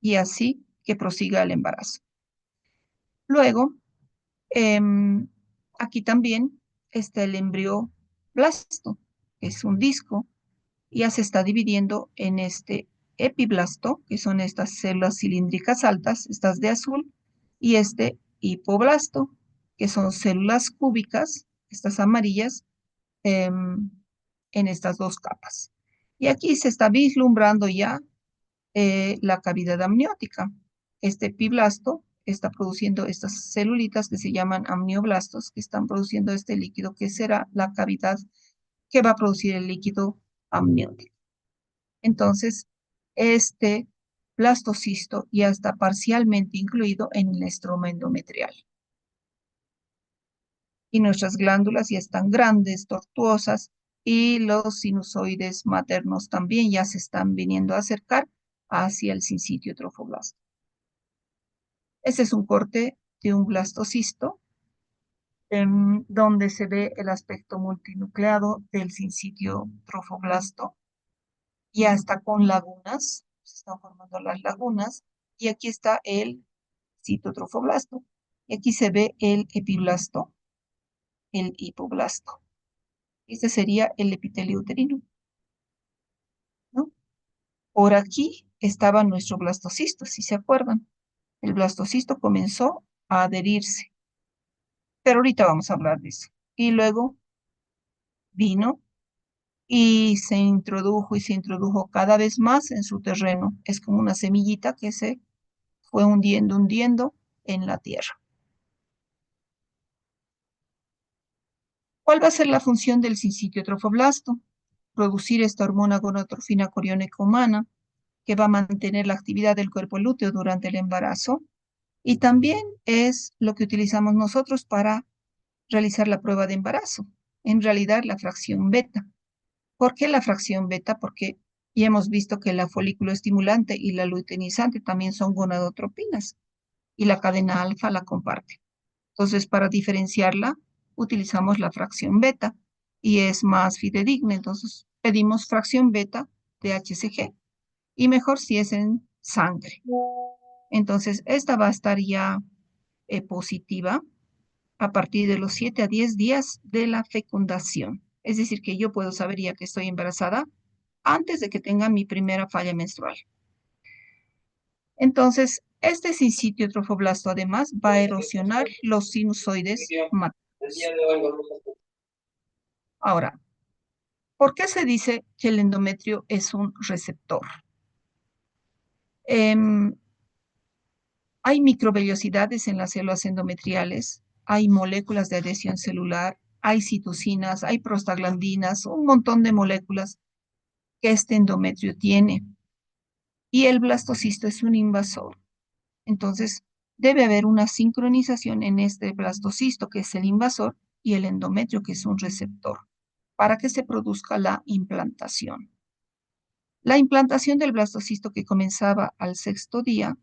Y así que prosiga el embarazo. Luego, aquí también está el embrioblasto, que es un disco, ya se está dividiendo en este epiblasto, que son estas células cilíndricas altas, estas de azul, y este hipoblasto, que son células cúbicas, estas amarillas, en estas dos capas. Y aquí se está vislumbrando ya la cavidad amniótica. Este epiblasto está produciendo estas celulitas que se llaman amnioblastos, que están produciendo este líquido, que será la cavidad que va a producir el líquido amniótico. Entonces, este blastocisto ya está parcialmente incluido en el estroma endometrial. Y nuestras glándulas ya están grandes, tortuosas, y los sinusoides maternos también ya se están viniendo a acercar hacia el sincitio trofoblasto. Este es un corte de un blastocisto, donde se ve el aspecto multinucleado del sincitio trofoblasto. Ya está con lagunas, se están formando las lagunas, y aquí está el citotrofoblasto. Y aquí se ve el epiblasto, el hipoblasto. Este sería el epitelio uterino, ¿no? Por aquí estaba nuestro blastocisto, si se acuerdan. El blastocisto comenzó a adherirse, pero ahorita vamos a hablar de eso. Y luego vino y se introdujo cada vez más en su terreno. Es como una semillita que se fue hundiendo en la tierra. ¿Cuál va a ser la función del sincitio trofoblasto? Producir esta hormona gonadotrofina coriónica humana, que va a mantener la actividad del cuerpo lúteo durante el embarazo, y también es lo que utilizamos nosotros para realizar la prueba de embarazo, en realidad la fracción beta. ¿Por qué la fracción beta? Porque ya hemos visto que la folículo estimulante y la luteinizante también son gonadotropinas, y la cadena alfa la comparte. Entonces, para diferenciarla, utilizamos la fracción beta y es más fidedigna. Entonces, pedimos fracción beta de HCG, y mejor si es en sangre. Entonces, esta va a estar ya positiva a partir de los 7 a 10 días de la fecundación. Es decir, que yo puedo saber ya que estoy embarazada antes de que tenga mi primera falla menstrual. Entonces, este sincitio trofoblasto además va a erosionar los sinusoides maternos. Ahora, ¿por qué se dice que el endometrio es un receptor? Em, Hay microvellosidades en las células endometriales, hay moléculas de adhesión celular, hay citocinas, hay prostaglandinas, un montón de moléculas que este endometrio tiene. Y el blastocisto es un invasor. Entonces, debe haber una sincronización en este blastocisto, que es el invasor, y el endometrio, que es un receptor, para que se produzca la implantación. La implantación del blastocisto, que comenzaba al sexto día,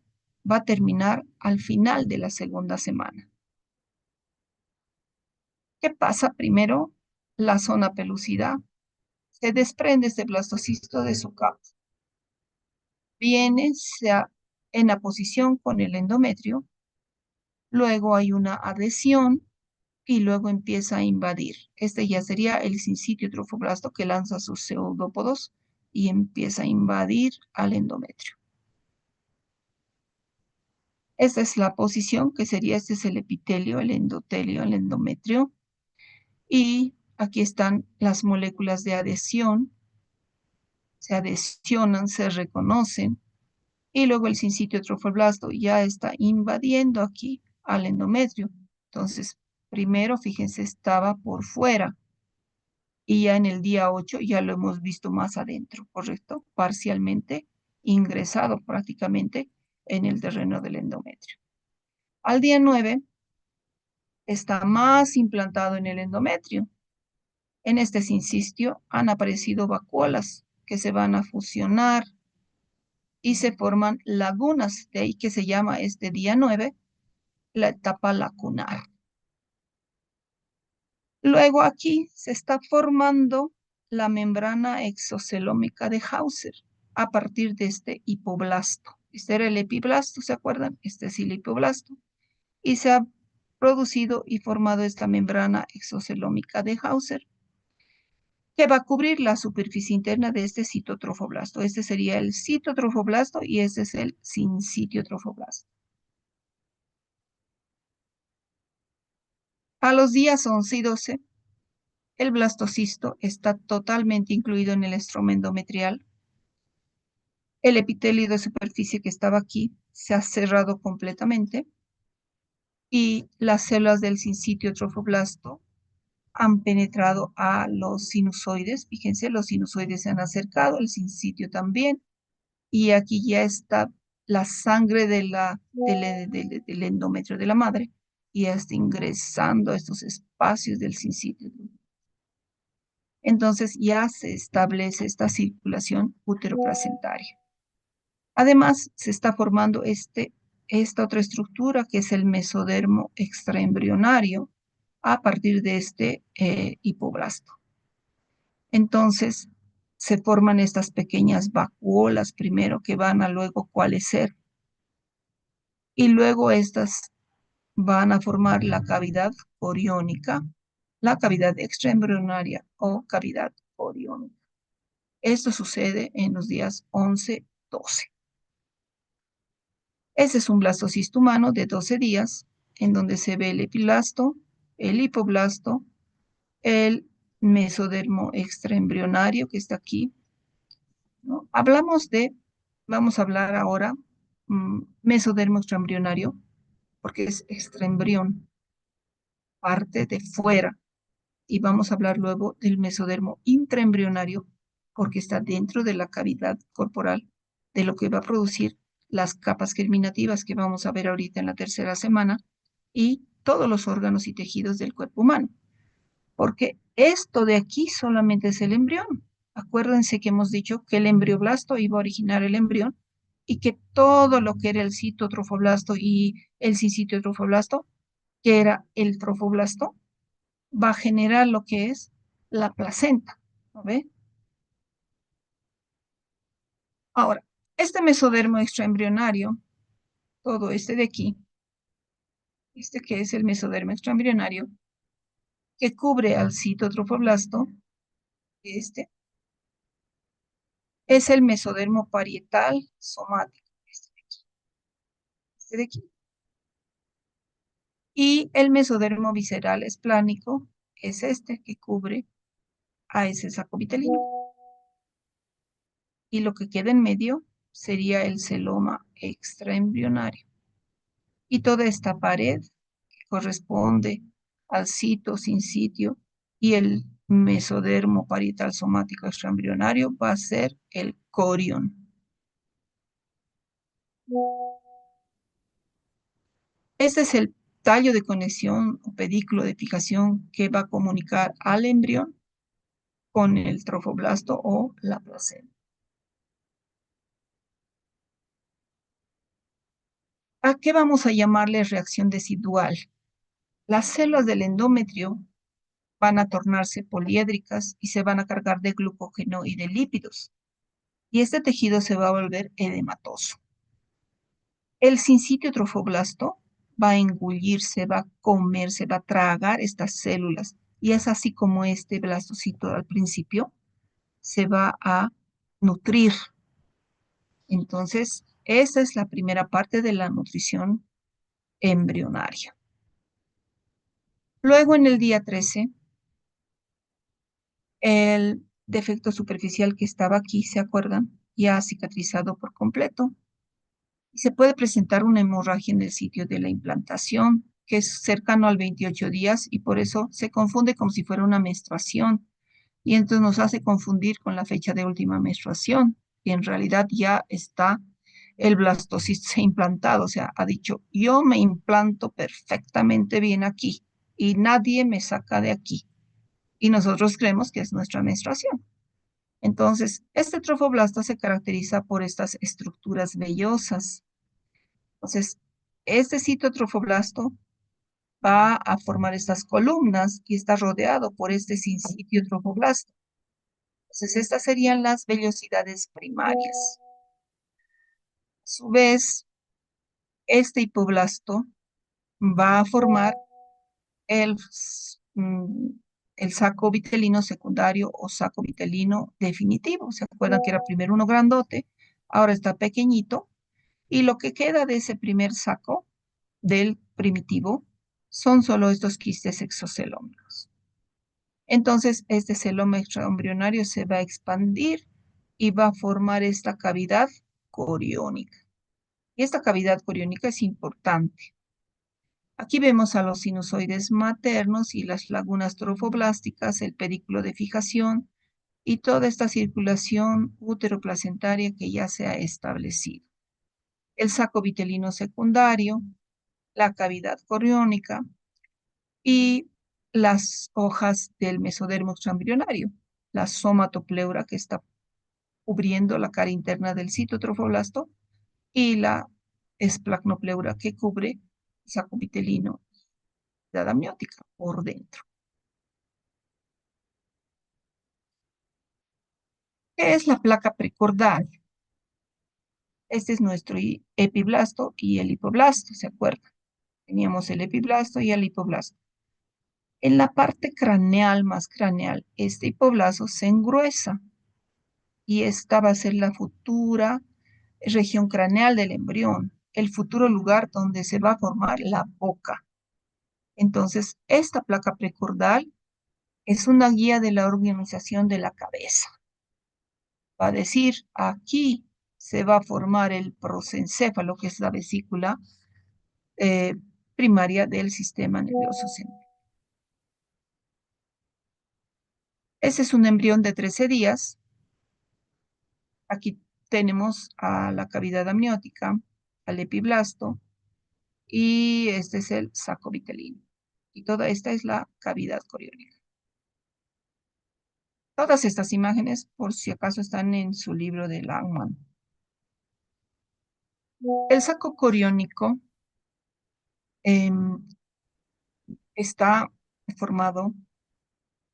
va a terminar al final de la segunda semana. ¿Qué pasa? Primero, la zona pelucida se desprende este blastocisto de su capa. Viene, en la posición con el endometrio, luego hay una adhesión y luego empieza a invadir. Este ya sería el sincitio trofoblasto, que lanza sus pseudópodos y empieza a invadir al endometrio. Esta es la posición, que sería, este es el epitelio, el endotelio, el endometrio. Y aquí están las moléculas de adhesión, se adhesionan, se reconocen, y luego el sincitio trofoblasto ya está invadiendo aquí al endometrio. Entonces, primero, fíjense, estaba por fuera, y ya en el día 8 ya lo hemos visto más adentro, ¿correcto? Parcialmente ingresado prácticamente en el terreno del endometrio. Al día 9 está más implantado en el endometrio. En este sincistio han aparecido vacuolas que se van a fusionar y se forman lagunas, de ahí que se llama este día 9 la etapa lacunar. Luego aquí se está formando la membrana exocelómica de Hauser a partir de este hipoblasto. Este era el epiblasto, ¿se acuerdan? Este es el hipoblasto. Y se ha producido y formado esta membrana exocelómica de Hauser, que va a cubrir la superficie interna de este citotrofoblasto. Este sería el citotrofoblasto y este es el sincitio trofoblasto. A los días 11 y 12, el blastocisto está totalmente incluido en el estroma endometrial. El epitelio de superficie que estaba aquí se ha cerrado completamente y las células del sincitio trofoblasto han penetrado a los sinusoides. Fíjense, los sinusoides se han acercado, el sincitio también. Y aquí ya está la sangre del endometrio de la madre y ya está ingresando a estos espacios del sincitio. Entonces ya se establece esta circulación uteroplacentaria. Además, se está formando esta otra estructura, que es el mesodermo extraembrionario, a partir de este hipoblasto. Entonces, se forman estas pequeñas vacuolas primero, que van a luego coalescer, y luego estas van a formar la cavidad coriónica, la cavidad extraembrionaria o cavidad coriónica. Esto sucede en los días 11, 12. Ese es un blastocisto humano de 12 días, en donde se ve el epiblasto, el hipoblasto, el mesodermo extraembrionario que está aquí, ¿no? Vamos a hablar ahora mesodermo extraembrionario, porque es extraembrión, parte de fuera, y vamos a hablar luego del mesodermo intraembrionario, porque está dentro de la cavidad corporal, de lo que va a producir las capas germinativas que vamos a ver ahorita en la tercera semana, y todos los órganos y tejidos del cuerpo humano. Porque esto de aquí solamente es el embrión. Acuérdense que hemos dicho que el embrioblasto iba a originar el embrión y que todo lo que era el citotrofoblasto y el sincitiotrofoblasto, que era el trofoblasto, va a generar lo que es la placenta, ¿no ve? Ahora, este mesodermo extraembrionario, todo este de aquí, este que es el mesodermo extraembrionario, que cubre al citotrofoblasto, este es el mesodermo parietal somático, este de aquí. Y el mesodermo visceral esplánico es este que cubre a ese saco vitelino. Y lo que queda en medio sería el celoma extraembrionario. Y toda esta pared que corresponde al cito, sincitio y el mesodermo parietal somático extraembrionario va a ser el corión. Este es el tallo de conexión o pedículo de fijación que va a comunicar al embrión con el trofoblasto o la placenta. ¿A qué vamos a llamarle reacción decidual? Las células del endometrio van a tornarse poliédricas y se van a cargar de glucógeno y de lípidos. Y este tejido se va a volver edematoso. El sincitio trofoblasto va a engullirse, va a comerse, va a tragar estas células. Y es así como este blastocito al principio se va a nutrir. Entonces, esa es la primera parte de la nutrición embrionaria. Luego, en el día 13, el defecto superficial que estaba aquí, ¿se acuerdan? Ya ha cicatrizado por completo. Y se puede presentar una hemorragia en el sitio de la implantación, que es cercano al 28 días y por eso se confunde como si fuera una menstruación. Y entonces nos hace confundir con la fecha de última menstruación. Y en realidad ya está el blastocisto implantado. O sea, ha dicho, yo me implanto perfectamente bien aquí y nadie me saca de aquí. Y nosotros creemos que es nuestra menstruación. Entonces, este trofoblasta se caracteriza por estas estructuras vellosas. Entonces, este citotrofoblasto va a formar estas columnas y está rodeado por este sincitio trofoblasto. Entonces, estas serían las vellosidades primarias. A su vez, este hipoblasto va a formar el, mm, el saco vitelino secundario o saco vitelino definitivo. ¿Se acuerdan que era primero uno grandote? Ahora está pequeñito. Y lo que queda de ese primer saco del primitivo son solo estos quistes exocelómicos. Entonces, este celoma extraembrionario se va a expandir y va a formar esta cavidad coriónica. Y esta cavidad coriónica es importante. Aquí vemos a los sinusoides maternos y las lagunas trofoblásticas, el pedículo de fijación y toda esta circulación úteroplacentaria que ya se ha establecido. El saco vitelino secundario, la cavidad coriónica y las hojas del mesodermo extraembrionario, la somatopleura que está cubriendo la cara interna del citotrofoblasto y la esplacnopleura que cubre el saco vitelino de la amniótica por dentro. ¿Qué es la placa precordal? Este es nuestro epiblasto y el hipoblasto, ¿se acuerdan? Teníamos el epiblasto y el hipoblasto. En la parte craneal, más craneal, este hipoblasto se engruesa y esta va a ser la futura región craneal del embrión, el futuro lugar donde se va a formar la boca. Entonces, esta placa precordal es una guía de la organización de la cabeza. Va a decir, aquí se va a formar el prosencéfalo, que es la vesícula eh, primaria del sistema nervioso central. Ese es un embrión de 13 días. Aquí tenemos a la cavidad amniótica, al epiblasto, y este es el saco vitelino. Y toda esta es la cavidad coriónica. Todas estas imágenes, por si acaso, están en su libro de Langman. El saco coriónico está formado,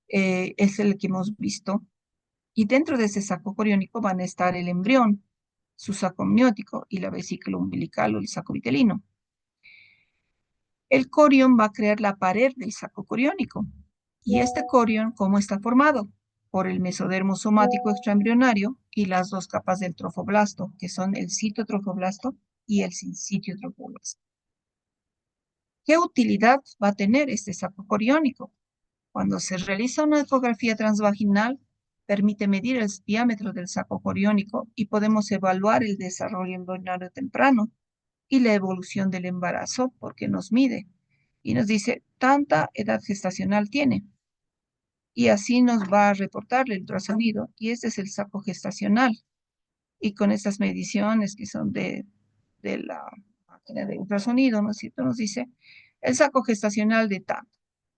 es el que hemos visto, y dentro de ese saco coriónico van a estar el embrión, su saco amniótico y la vesícula umbilical o el saco vitelino. El corión va a crear la pared del saco coriónico. ¿Y este corión cómo está formado? Por el mesodermo somático extraembrionario y las dos capas del trofoblasto, que son el citotrofoblasto y el sincitio trofoblasto. ¿Qué utilidad va a tener este saco coriónico? Cuando se realiza una ecografía transvaginal, permite medir el diámetro del saco coriónico y podemos evaluar el desarrollo embrionario temprano y la evolución del embarazo porque nos mide y nos dice tanta edad gestacional tiene. Y así nos va a reportar el ultrasonido y este es el saco gestacional. Y con estas mediciones que son de la máquina de ultrasonido, ¿no es cierto? Nos dice el saco gestacional de tanto.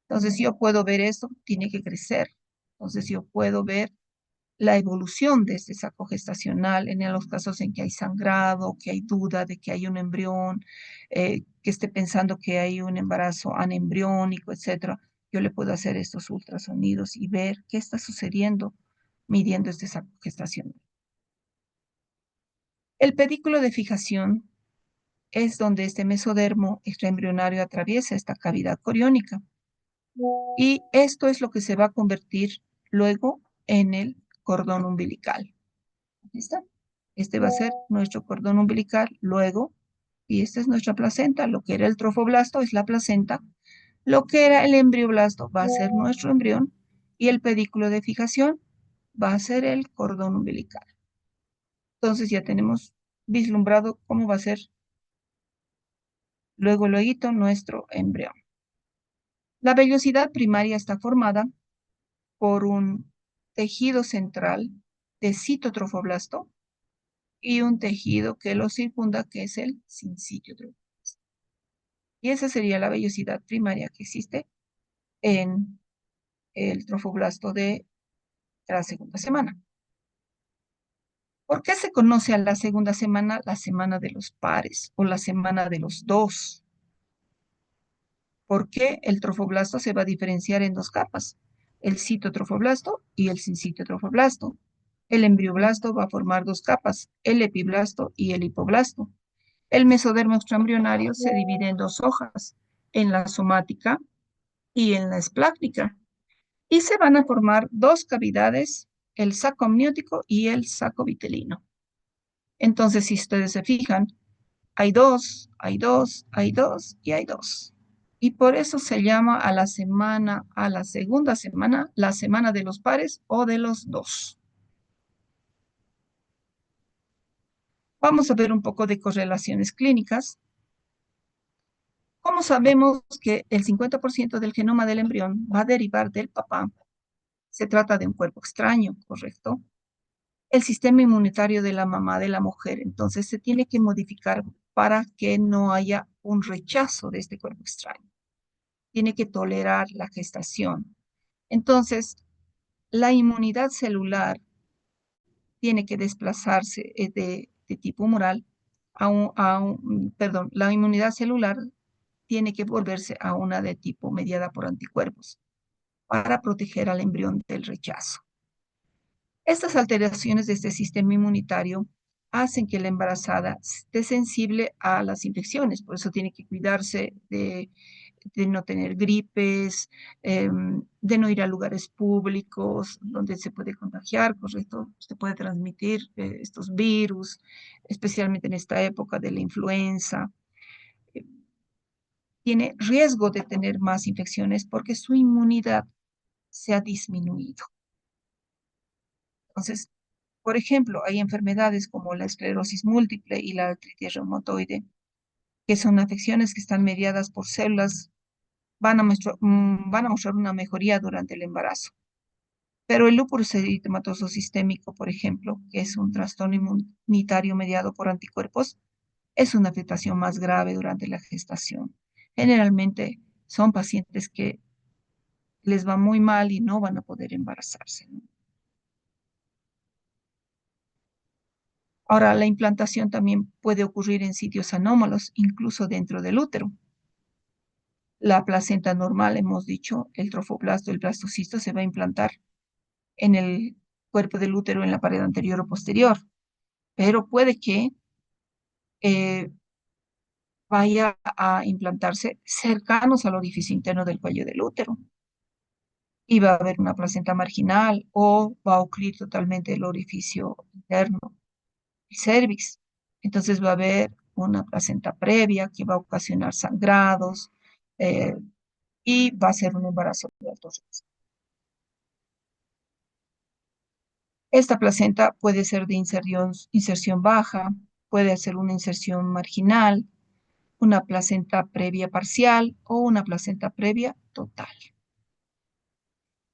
Entonces yo puedo ver esto, tiene que crecer. Entonces yo puedo ver la evolución de este saco gestacional en los casos en que hay sangrado, que hay duda de que hay un embrión, que esté pensando que hay un embarazo anembriónico, etcétera. Yo le puedo hacer estos ultrasonidos y ver qué está sucediendo midiendo este saco gestacional. El pedículo de fijación es donde este mesodermo extraembrionario atraviesa esta cavidad coriónica. Y esto es lo que se va a convertir luego en el cordón umbilical. ¿Listo? Este va a ser nuestro cordón umbilical luego, y esta es nuestra placenta. Lo que era el trofoblasto es la placenta. Lo que era el embrioblasto va a ser nuestro embrión y el pedículo de fijación va a ser el cordón umbilical. Entonces ya tenemos vislumbrado cómo va a ser luego nuestro embrión. La vellosidad primaria está formada por un tejido central de citotrofoblasto y un tejido que lo circunda, que es el sincitio trofoblasto. Y esa sería la vellosidad primaria que existe en el trofoblasto de la segunda semana. ¿Por qué se conoce a la segunda semana la semana de los pares o la semana de los dos? Porque el trofoblasto se va a diferenciar en dos capas, el citotrofoblasto y el sincitiotrofoblasto. El embrioblasto va a formar dos capas, el epiblasto y el hipoblasto. El mesodermo extraembrionario se divide en dos hojas, en la somática y en la esplácnica, y se van a formar dos cavidades, el saco amniótico y el saco vitelino. Entonces, si ustedes se fijan, hay dos, hay dos, hay dos y hay dos. Y por eso se llama a la semana, a la segunda semana, la semana de los pares o de los dos. Vamos a ver un poco de correlaciones clínicas. ¿Cómo sabemos que el 50% del genoma del embrión va a derivar del papá? Se trata de un cuerpo extraño, ¿correcto? El sistema inmunitario de la mamá de la mujer, entonces se tiene que modificar para que no haya un rechazo de este cuerpo extraño. Tiene que tolerar la gestación. Entonces, la inmunidad celular tiene que desplazarse de tipo humoral perdón, la inmunidad celular tiene que volverse a una de tipo mediada por anticuerpos para proteger al embrión del rechazo. Estas alteraciones de este sistema inmunitario hacen que la embarazada esté sensible a las infecciones, por eso tiene que cuidarse de no tener gripes, de no ir a lugares públicos donde se puede contagiar, ¿correcto? Se puede transmitir estos virus, especialmente en esta época de la influenza. Eh, Tiene riesgo de tener más infecciones porque su inmunidad se ha disminuido. Entonces, por ejemplo, hay enfermedades como la esclerosis múltiple y la artritis reumatoide, que son afecciones que están mediadas por células, van a mostrar una mejoría durante el embarazo. Pero el lúpus eritematoso sistémico, por ejemplo, que es un trastorno inmunitario mediado por anticuerpos, es una afectación más grave durante la gestación. Generalmente son pacientes que les va muy mal y no van a poder embarazarse, ¿no? Ahora, la implantación también puede ocurrir en sitios anómalos, incluso dentro del útero. La placenta normal, hemos dicho, el trofoblasto, el blastocisto se va a implantar en el cuerpo del útero, en la pared anterior o posterior, pero puede que eh, vaya a implantarse cercanos al orificio interno del cuello del útero y va a haber una placenta marginal o va a ocluir totalmente el orificio interno, el cervix. Entonces va a haber una placenta previa que va a ocasionar sangrados y va a ser un embarazo de alto riesgo. Esta placenta puede ser de inserción baja, puede ser una inserción marginal, una placenta previa parcial o una placenta previa total.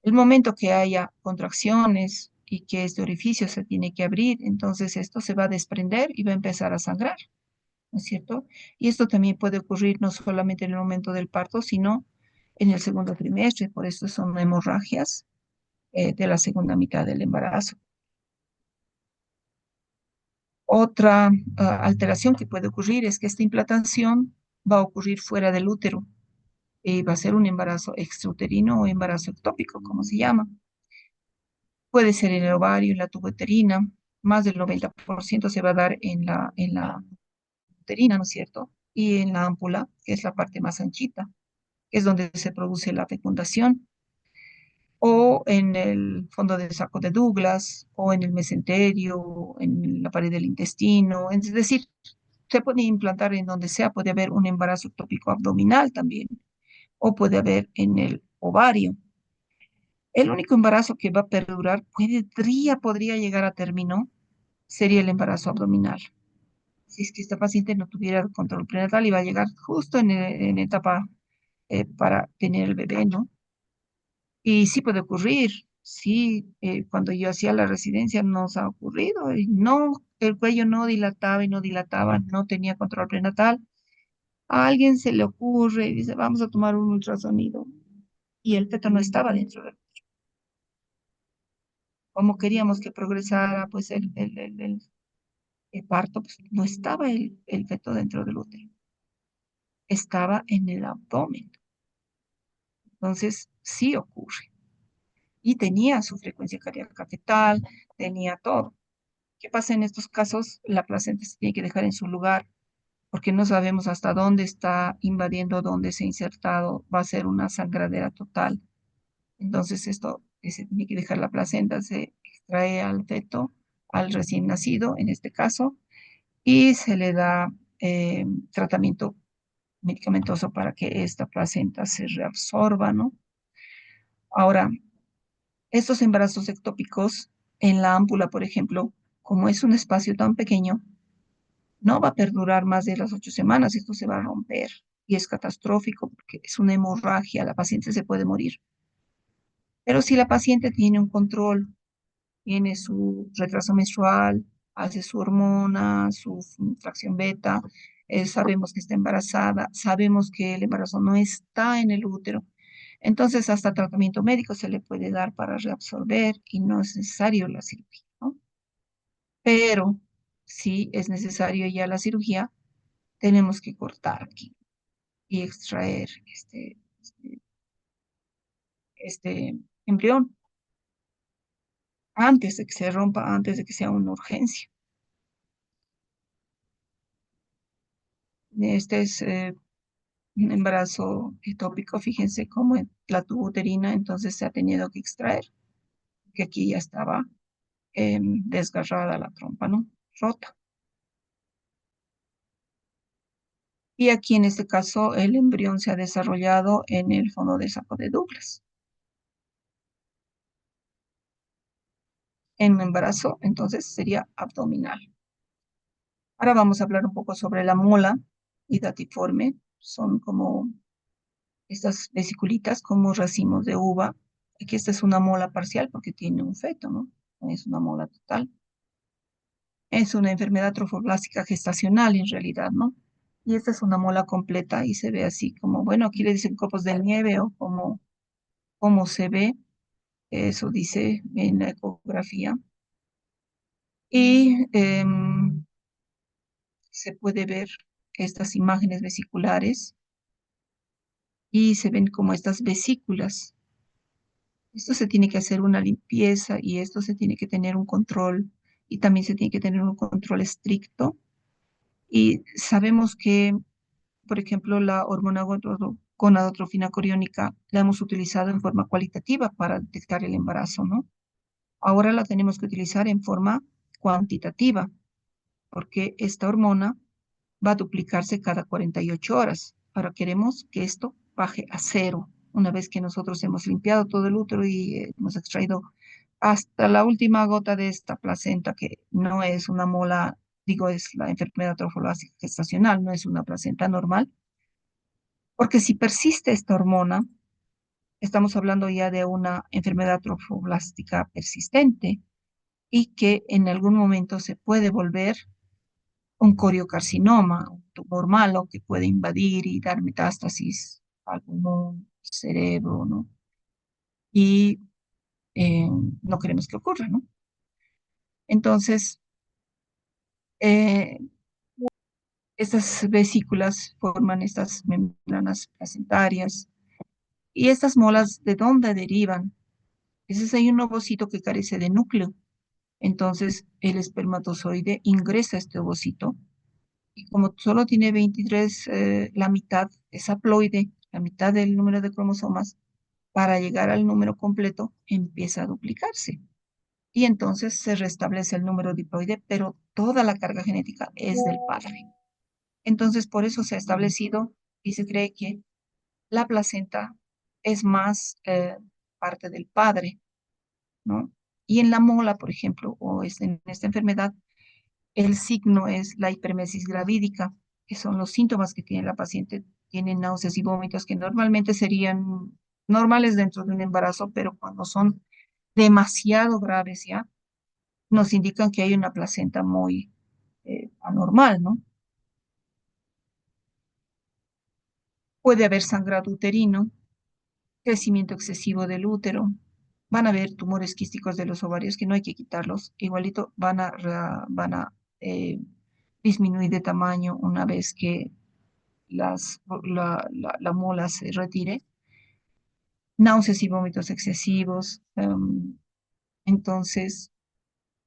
El momento que haya contracciones y que este orificio se tiene que abrir, entonces esto se va a desprender y va a empezar a sangrar, ¿no es cierto? Y esto también puede ocurrir no solamente en el momento del parto, sino en el segundo trimestre, por eso son hemorragias de la segunda mitad del embarazo. Otra alteración que puede ocurrir es que esta implantación va a ocurrir fuera del útero y va a ser un embarazo extrauterino o embarazo ectópico, como se llama. Puede ser en el ovario, en la tuba uterina, más del 90% se va a dar en la uterina, ¿no es cierto? Y en la ámpula, que es la parte más anchita, que es donde se produce la fecundación, o en el fondo del saco de Douglas, o en el mesenterio, o en la pared del intestino, es decir, se puede implantar en donde sea, puede haber un embarazo ectópico abdominal también, o puede haber en el ovario. El único embarazo que va a perdurar, podría llegar a término, sería el embarazo abdominal. Si es que esta paciente no tuviera control prenatal, iba a llegar justo en etapa para tener el bebé, ¿no? Y sí puede ocurrir, sí, cuando yo hacía la residencia nos ha ocurrido, y no, el cuello no dilataba y no dilataba, no tenía control prenatal. A alguien se le ocurre y dice, vamos a tomar un ultrasonido, y el feto no estaba dentro del, como queríamos que progresara, pues el parto, pues no estaba el feto dentro del útero, estaba en el abdomen. Entonces, sí ocurre. Y tenía su frecuencia cardíaca fetal, tenía todo. ¿Qué pasa en estos casos? La placenta se tiene que dejar en su lugar porque no sabemos hasta dónde está invadiendo, dónde se ha insertado. Va a ser una sangradera total. Entonces, esto se tiene que dejar la placenta, se extrae al feto, al recién nacido, en este caso, y se le da tratamiento medicamentoso para que esta placenta se reabsorba, ¿no? Ahora, estos embarazos ectópicos en la ámpula, por ejemplo, como es un espacio tan pequeño, no va a perdurar más de las 8 semanas, esto se va a romper y es catastrófico porque es una hemorragia, la paciente se puede morir. Pero si la paciente tiene un control, tiene su retraso menstrual, hace su hormona, su fracción beta, sabemos que está embarazada, sabemos que el embarazo no está en el útero, entonces hasta tratamiento médico se le puede dar para reabsorber y no es necesario la cirugía, ¿no? Pero si es necesario ya la cirugía, tenemos que cortar aquí y extraer este embrión antes de que se rompa, antes de que sea una urgencia. Este es un embarazo ectópico, fíjense cómo en la tuba uterina entonces se ha tenido que extraer, que aquí ya estaba desgarrada la trompa, ¿no? Rota. Y aquí en este caso el embrión se ha desarrollado en el fondo del saco de Douglas. En un embarazo, entonces sería abdominal. Ahora vamos a hablar un poco sobre la mola hidatiforme. Son como estas vesiculitas, como racimos de uva. Aquí esta es una mola parcial porque tiene un feto, ¿no? No es una mola total. Es una enfermedad trofoblástica gestacional en realidad, ¿no? Y esta es una mola completa y se ve así como, bueno, aquí le dicen copos de nieve o como se ve, eso dice en la ecografía. Y se puede ver estas imágenes vesiculares y se ven como estas vesículas. Esto se tiene que hacer una limpieza y esto se tiene que tener un control y también se tiene que tener un control estricto. Y sabemos que, por ejemplo, la hormona gonadotrofina coriónica la hemos utilizado en forma cualitativa para detectar el embarazo, ¿no? Ahora la tenemos que utilizar en forma cuantitativa, porque esta hormona va a duplicarse cada 48 horas. Ahora queremos que esto baje a cero. Una vez que nosotros hemos limpiado todo el útero y hemos extraído hasta la última gota de esta placenta, que no es una mola, digo, es la enfermedad trofoblástica gestacional, no es una placenta normal, porque si persiste esta hormona, estamos hablando ya de una enfermedad trofoblástica persistente y que en algún momento se puede volver un coriocarcinoma, un tumor malo que puede invadir y dar metástasis al pulmón, cerebro, ¿no? Y eh, no queremos que ocurra, ¿no? Entonces, eh, estas vesículas forman estas membranas placentarias y estas molas, ¿de dónde derivan? Ese es ahí un ovocito que carece de núcleo. Entonces, el espermatozoide ingresa a este ovocito y como solo tiene 23, la mitad es haploide, la mitad del número de cromosomas, para llegar al número completo empieza a duplicarse. Y entonces se restablece el número diploide, pero toda la carga genética es del padre. Entonces, por eso se ha establecido y se cree que la placenta es más parte del padre, ¿no? Y en la mola, por ejemplo, en esta enfermedad, el signo es la hipermesis gravídica, que son los síntomas que tiene la paciente. Tiene náuseas y vómitos que normalmente serían normales dentro de un embarazo, pero cuando son demasiado graves ya, nos indican que hay una placenta muy anormal, ¿no? Puede haber sangrado uterino, crecimiento excesivo del útero, van a haber tumores quísticos de los ovarios que no hay que quitarlos, igualito van a eh, disminuir de tamaño una vez que la mola se retire, náuseas y vómitos excesivos, entonces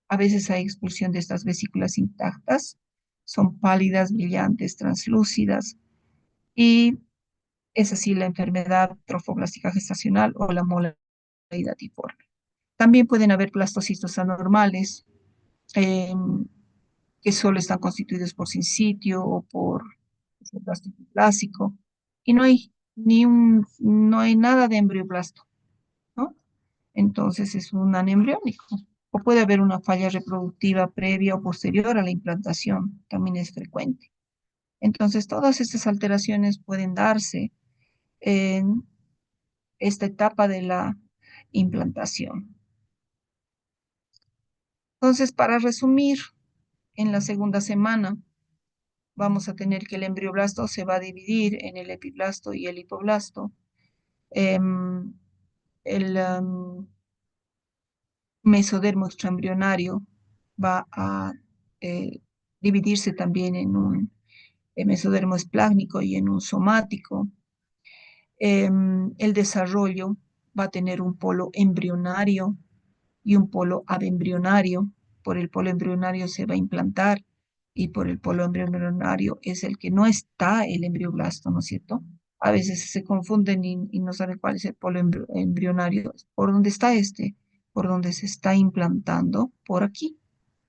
a veces hay expulsión de estas vesículas intactas, son pálidas, brillantes, translúcidas y es así la enfermedad trofoblástica gestacional o la mola hidatiforme. También pueden haber plastocistos anormales eh, que solo están constituidos por sincitio o por plástico clásico y no hay nada de embrioplasto, ¿no? Entonces es un anembriónico. O puede haber una falla reproductiva previa o posterior a la implantación, también es frecuente. Entonces todas estas alteraciones pueden darse en esta etapa de la implantación. Entonces, para resumir, en la segunda semana vamos a tener que el embrioblasto se va a dividir en el epiblasto y el hipoblasto. Em, el mesodermo extraembrionario va a eh, dividirse también en un mesodermo esplácnico y en un somático. El desarrollo va a tener un polo embrionario y un polo abembrionario. Por el polo embrionario se va a implantar y por el polo embrionario es el que no está el embrioblasto, ¿no es cierto? A veces se confunden y no saben cuál es el polo embrionario. ¿Por dónde está este? Por donde se está implantando, por aquí.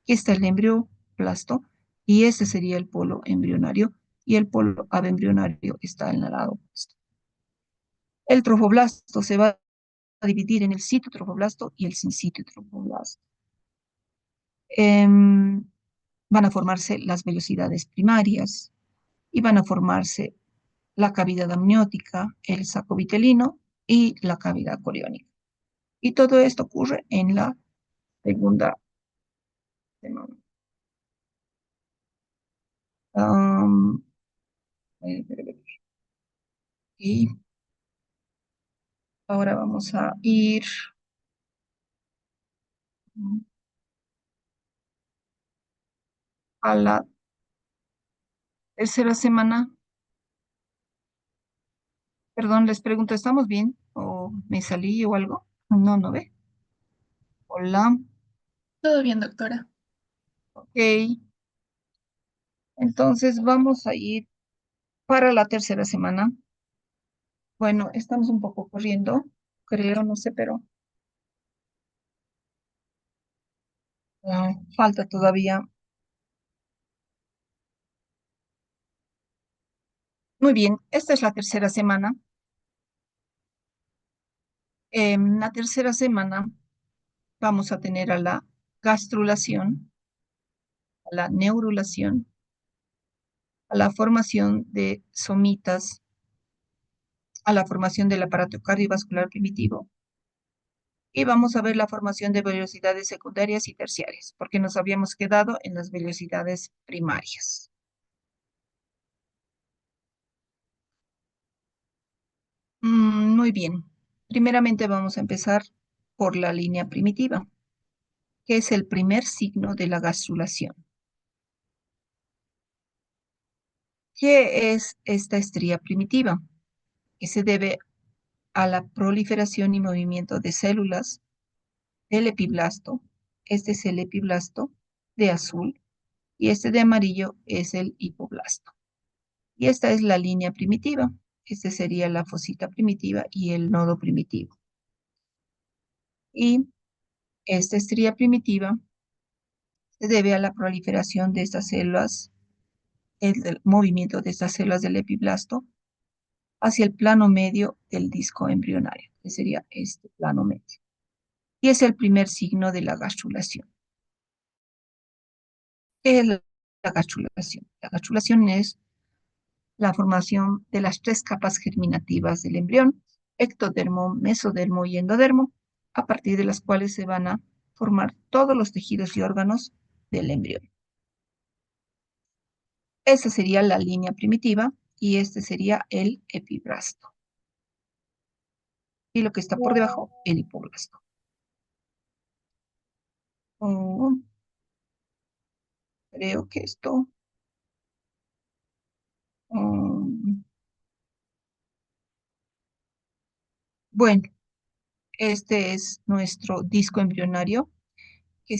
Aquí está el embrioblasto y este sería el polo embrionario y el polo abembrionario está en el lado opuesto. El trofoblasto se va a dividir en el citotrofoblasto y el sincitotrofoblasto. Van a formarse las velocidades primarias y van a formarse la cavidad amniótica, el saco vitelino y la cavidad coriónica. Y todo esto ocurre en la segunda semana. Um, y ahora vamos a ir a la tercera semana. Perdón, les pregunto, ¿estamos bien? ¿O me salí o algo? No, no ve. Hola. Todo bien, doctora. Ok. Entonces vamos a ir para la tercera semana. Bueno, estamos un poco corriendo, creo, no sé, pero falta todavía. Muy bien, esta es la tercera semana. La tercera semana vamos a tener a la gastrulación, a la neurulación, a la formación de somitas, a la formación del aparato cardiovascular primitivo, y vamos a ver la formación de velocidades secundarias y terciarias, porque nos habíamos quedado en las velocidades primarias. Muy bien. Primeramente vamos a empezar por la línea primitiva, que es el primer signo de la gastrulación. ¿Qué es esta estría primitiva? Que se debe a la proliferación y movimiento de células del epiblasto. Este es el epiblasto de azul y este de amarillo es el hipoblasto. Y esta es la línea primitiva. Este sería la fosita primitiva y el nodo primitivo. Y esta estría primitiva se debe a la proliferación de estas células, el movimiento de estas células del epiblasto hacia el plano medio del disco embrionario, que sería este plano medio. Y es el primer signo de la gastrulación. ¿Qué es la gastrulación? La gastrulación es la formación de las tres capas germinativas del embrión, ectodermo, mesodermo y endodermo, a partir de las cuales se van a formar todos los tejidos y órganos del embrión. Esa sería la línea primitiva y este sería el epiblasto. Y lo que está por debajo, el hipoblasto. Oh, creo que esto... bueno, este es nuestro disco embrionario que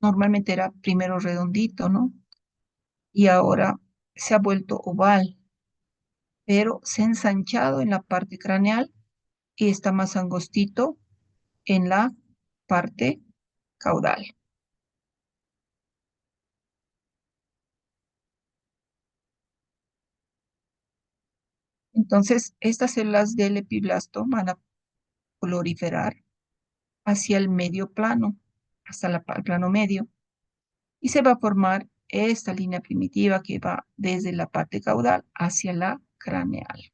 normalmente era primero redondito, ¿no? Y ahora se ha vuelto oval, pero se ha ensanchado en la parte craneal y está más angostito en la parte caudal. Entonces, estas células del epiblasto van a proliferar hacia el medio plano, hasta el plano medio, y se va a formar esta línea primitiva que va desde la parte caudal hacia la craneal.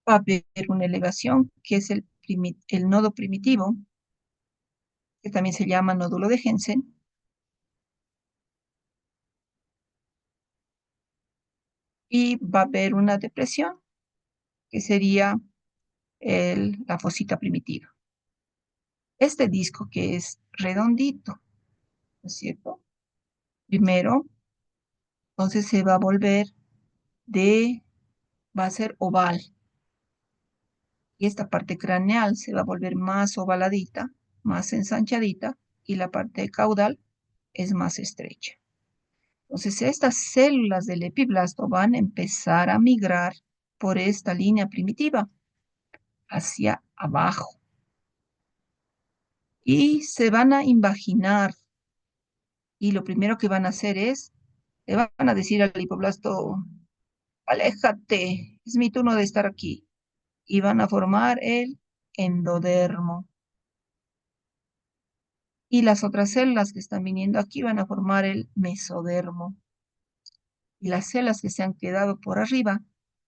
Va a haber una elevación que es el nodo primitivo, que también se llama nódulo de Hensen, y va a haber una depresión, que sería la fosita primitiva. Este disco que es redondito, ¿no es cierto? Primero, entonces se va a volver va a ser oval, y esta parte craneal se va a volver más ovaladita, más ensanchadita, y la parte caudal es más estrecha. Entonces, estas células del epiblasto van a empezar a migrar por esta línea primitiva hacia abajo. Y se van a invaginar. Y lo primero que van a hacer le van a decir al hipoblasto, aléjate, es mi turno de estar aquí. Y van a formar el endodermo. Y las otras células que están viniendo aquí van a formar el mesodermo. Y las células que se han quedado por arriba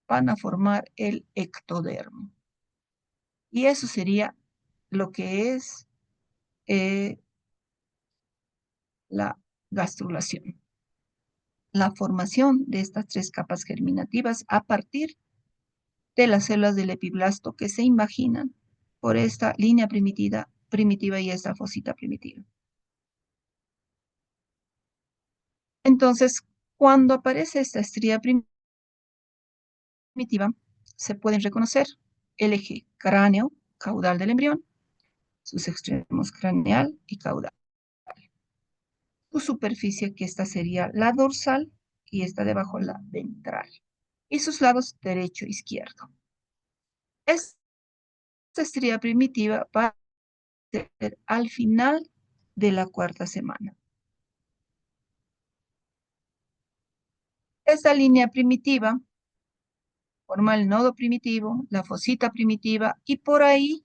van a formar el ectodermo. Y eso sería lo que es la gastrulación. La formación de estas tres capas germinativas a partir de las células del epiblasto que se imaginan por esta línea primitiva y esta fosita primitiva. Entonces, cuando aparece esta estría primitiva, se pueden reconocer el eje cráneo-caudal del embrión, sus extremos craneal y caudal. Su superficie, que esta sería la dorsal y esta debajo la ventral. Y sus lados derecho e izquierdo. Esta estría primitiva va a ser al final de la cuarta semana. Esta línea primitiva Forma el nodo primitivo, la fosita primitiva, y por ahí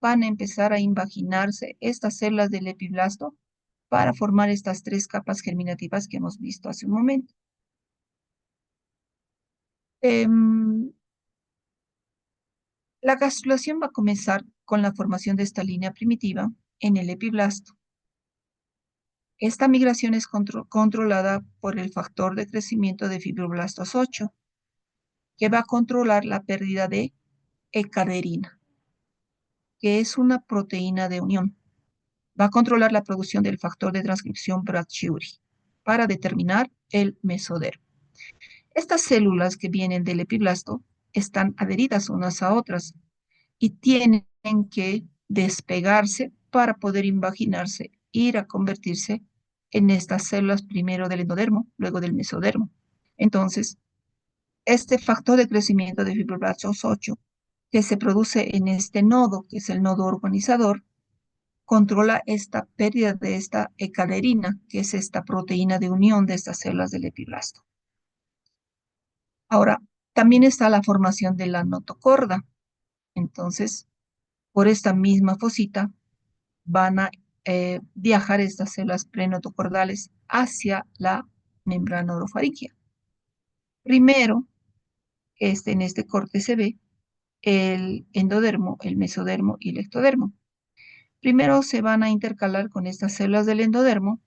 van a empezar a invaginarse estas células del epiblasto para formar estas tres capas germinativas que hemos visto hace un momento. La gastrulación va a comenzar con la formación de esta línea primitiva en el epiblasto. Esta migración es controlada por el factor de crecimiento de fibroblastos 8, que va a controlar la pérdida de ecaderina, que es una proteína de unión. Va a controlar la producción del factor de transcripción Brad-Chiuri para determinar el mesodermo. Estas células que vienen del epiblasto están adheridas unas a otras y tienen que despegarse para poder invaginarse, ir a convertirse en estas células primero del endodermo, luego del mesodermo. Entonces, este factor de crecimiento de fibroblastos 8, que se produce en este nodo, que es el nodo organizador, controla esta pérdida de esta ecaderina, que es esta proteína de unión de estas células del epiblasto. Ahora, también está la formación de la notocorda. Entonces, por esta misma fosita van a viajar estas células prenotocordales hacia la membrana orofaringia. Primero, en este corte se ve el endodermo, el mesodermo y el ectodermo. Primero se van a intercalar con estas células del endodermo,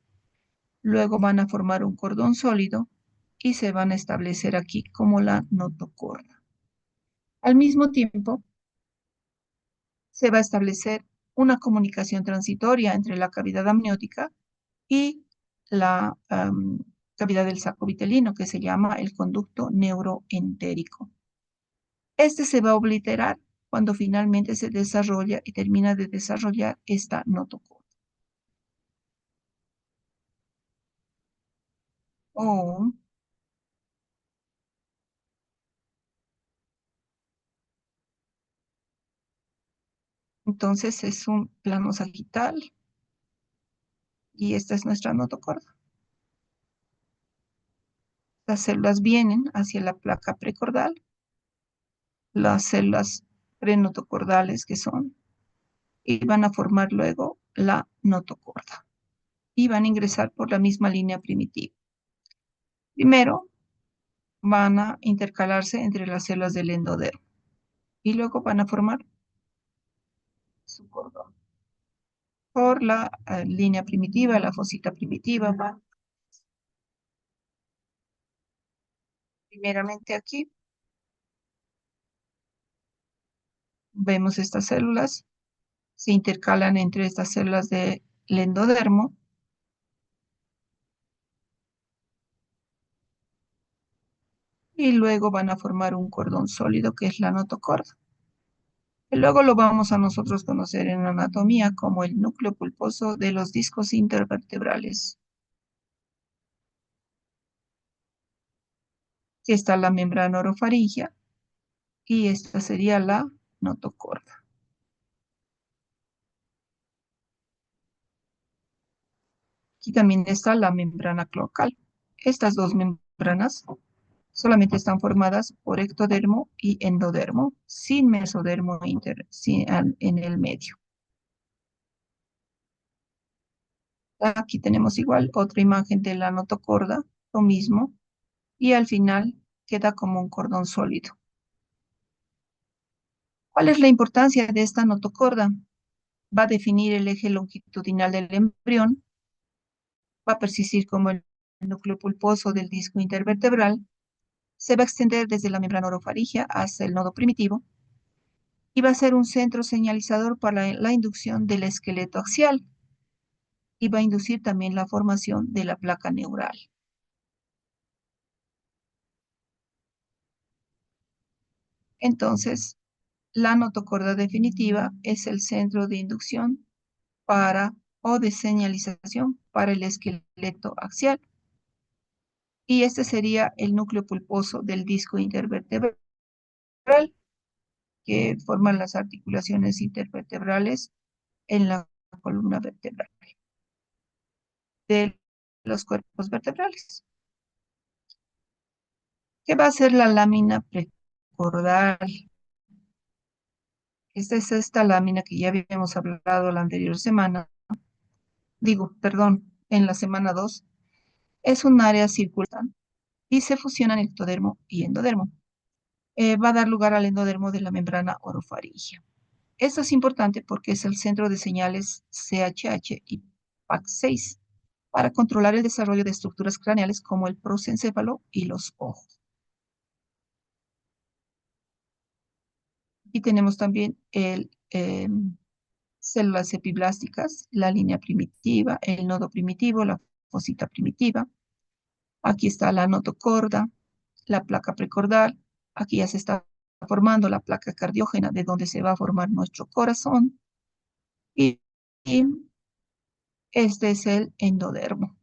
luego van a formar un cordón sólido y se van a establecer aquí como la notocorda. Al mismo tiempo, se va a establecer una comunicación transitoria entre la cavidad amniótica y la cavidad del saco vitelino, que se llama el conducto neuroentérico. Este se va a obliterar cuando finalmente se desarrolla y termina de desarrollar esta notocorda. Oh, entonces es un plano sagital y esta es nuestra notocorda. Las células vienen hacia la placa precordal, las células prenotocordales que son, y van a formar luego la notocorda y van a ingresar por la misma línea primitiva. Primero van a intercalarse entre las células del endodermo y luego van a formar su cordón. Por la línea primitiva, la fosita primitiva, va primeramente aquí. Vemos estas células, se intercalan entre estas células del endodermo y luego van a formar un cordón sólido que es la notocorda. Y luego lo vamos a nosotros conocer en anatomía como el núcleo pulposo de los discos intervertebrales. Aquí está la membrana orofaringia y esta sería la notocorda. Aquí también está la membrana cloacal. Estas dos membranas solamente están formadas por ectodermo y endodermo, sin mesodermo en el medio. Aquí tenemos igual otra imagen de la notocorda, lo mismo, y al final queda como un cordón sólido. ¿Cuál es la importancia de esta notocorda? Va a definir el eje longitudinal del embrión, va a persistir como el núcleo pulposo del disco intervertebral, se va a extender desde la membrana orofaringia hasta el nodo primitivo y va a ser un centro señalizador para la inducción del esqueleto axial y va a inducir también la formación de la placa neural. Entonces, la notocorda definitiva es el centro de inducción para o de señalización para el esqueleto axial. Y este sería el núcleo pulposo del disco intervertebral que forman las articulaciones intervertebrales en la columna vertebral de los cuerpos vertebrales. ¿Qué va a ser la lámina cordal. Esta es esta lámina que ya habíamos hablado la anterior semana, en la semana 2. Es un área circular y se fusionan ectodermo y endodermo. Va a dar lugar al endodermo de la membrana orofaringia. Esto es importante porque es el centro de señales CHH y PAC6 para controlar el desarrollo de estructuras craneales como el prosencéfalo y los ojos. Y tenemos también células epiblásticas, la línea primitiva, el nodo primitivo, la fosita primitiva. Aquí está la notocorda, la placa precordal. Aquí ya se está formando la placa cardiógena de donde se va a formar nuestro corazón. Y, y este es el endodermo.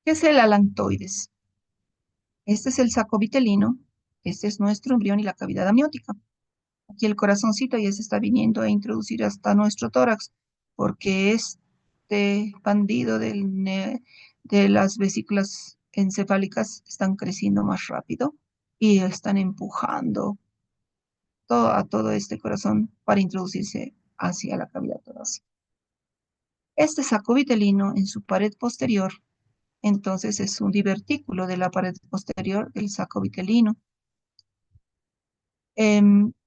¿Qué es el alantoides? Este es el saco vitelino. Este es nuestro embrión y la cavidad amniótica. Aquí el corazoncito ya se está viniendo a introducir hasta nuestro tórax, porque este bandido de las vesículas encefálicas están creciendo más rápido y están empujando a todo este corazón para introducirse hacia la cavidad torácica. Este saco vitelino en su pared posterior, entonces es un divertículo de la pared posterior del saco vitelino.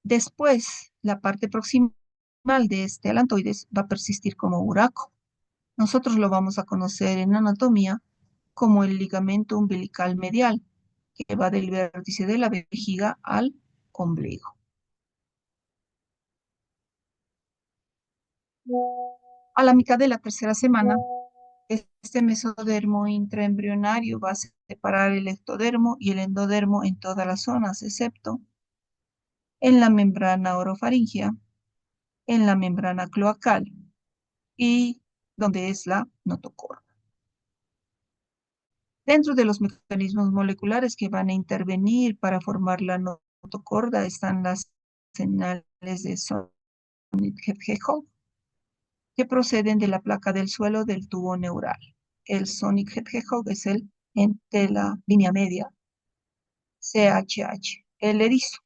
Después, la parte proximal de este alantoides va a persistir como uraco. Nosotros lo vamos a conocer en anatomía como el ligamento umbilical medial, que va del vértice de la vejiga al ombligo. A la mitad de la tercera semana, este mesodermo intraembrionario va a separar el ectodermo y el endodermo en todas las zonas, excepto en la membrana orofaringia, en la membrana cloacal y donde es la notocorda. Dentro de los mecanismos moleculares que van a intervenir para formar la notocorda están las señales de Sonic-Hedgehog que proceden de la placa del suelo del tubo neural. El Sonic-Hedgehog es el de la línea media, CHH, el erizo.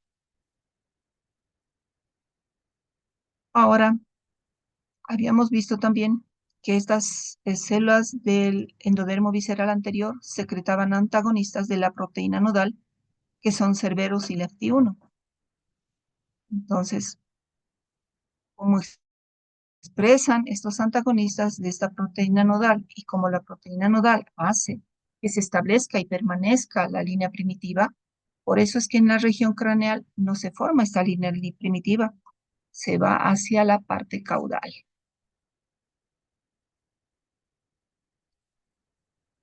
Ahora, habíamos visto también que estas células del endodermo visceral anterior secretaban antagonistas de la proteína nodal, que son Cerberus y Lepti-1. Entonces, como expresan estos antagonistas de esta proteína nodal y como la proteína nodal hace que se establezca y permanezca la línea primitiva, por eso es que en la región craneal no se forma esta línea primitiva, se va hacia la parte caudal.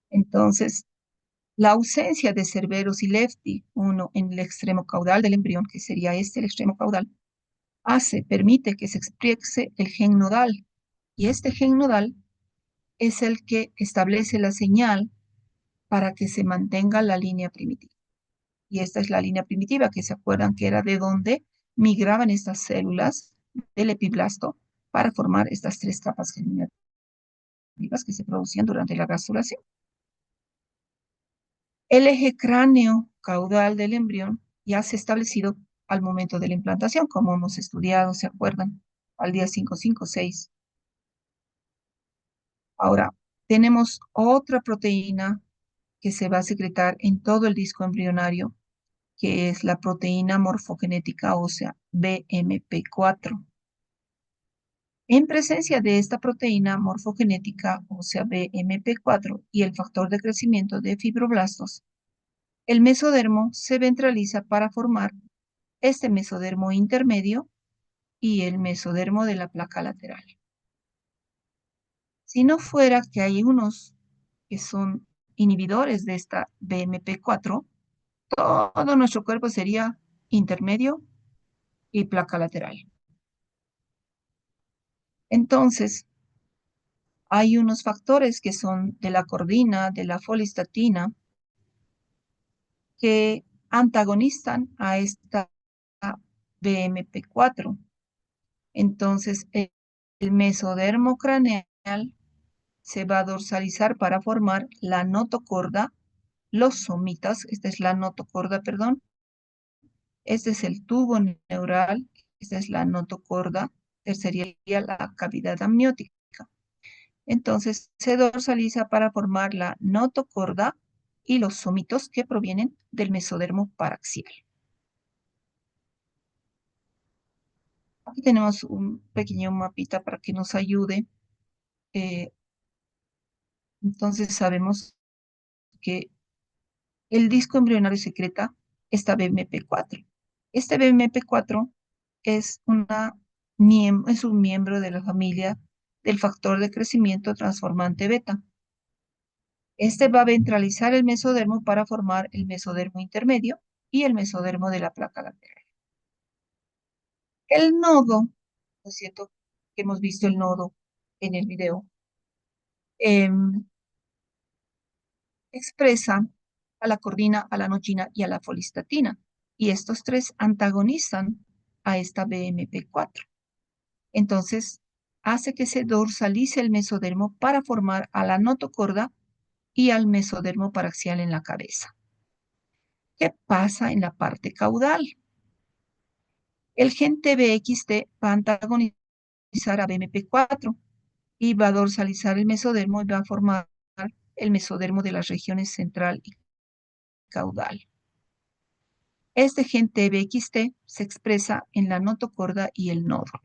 Entonces, la ausencia de Cerberus y Lepti-1 en el extremo caudal del embrión, que sería este el extremo caudal, permite que se exprese el gen nodal. Y este gen nodal es el que establece la señal para que se mantenga la línea primitiva. Y esta es la línea primitiva, que se acuerdan que era de donde migraban estas células del epiblasto para formar estas 3 capas germinativas que se producían durante la gastrulación. El eje cráneo caudal del embrión ya se ha establecido al momento de la implantación, como hemos estudiado, ¿se acuerdan? Al día 556. Ahora, tenemos otra proteína que se va a secretar en todo el disco embrionario, que es la proteína morfogenética ósea, BMP4. En presencia de esta proteína morfogenética ósea BMP4 y el factor de crecimiento de fibroblastos, el mesodermo se ventraliza para formar este mesodermo intermedio y el mesodermo de la placa lateral. Si no fuera que hay unos que son inhibidores de esta BMP4, todo nuestro cuerpo sería intermedio y placa lateral. Entonces, hay unos factores que son de la cordina, de la folistatina, que antagonizan a esta BMP4. Entonces, el mesodermo craneal se va a dorsalizar para formar la notocorda los somitas, esta es la notocorda, perdón, este es el tubo neural, esta es la notocorda, sería la cavidad amniótica. Entonces se dorsaliza para formar la notocorda y los somitos que provienen del mesodermo paraxial. Aquí tenemos un pequeño mapita para que nos ayude. Eh, entonces sabemos que el disco embrionario secreta esta BMP4. Este BMP4 es, es un miembro de la familia del factor de crecimiento transformante beta. Este va a ventralizar el mesodermo para formar el mesodermo intermedio y el mesodermo de la placa lateral. El nodo, ¿no es cierto? Que hemos visto el nodo en el video, expresa a la cordina, a la nochina y a la folistatina. Y estos tres antagonizan a esta BMP4. Entonces, hace que se dorsalice el mesodermo para formar a la notocorda y al mesodermo paraxial en la cabeza. ¿Qué pasa en la parte caudal? El gen TBXT va a antagonizar a BMP4 y va a dorsalizar el mesodermo y va a formar el mesodermo de las regiones central y caudal. Este gen TBXT se expresa en la notocorda y el nodo.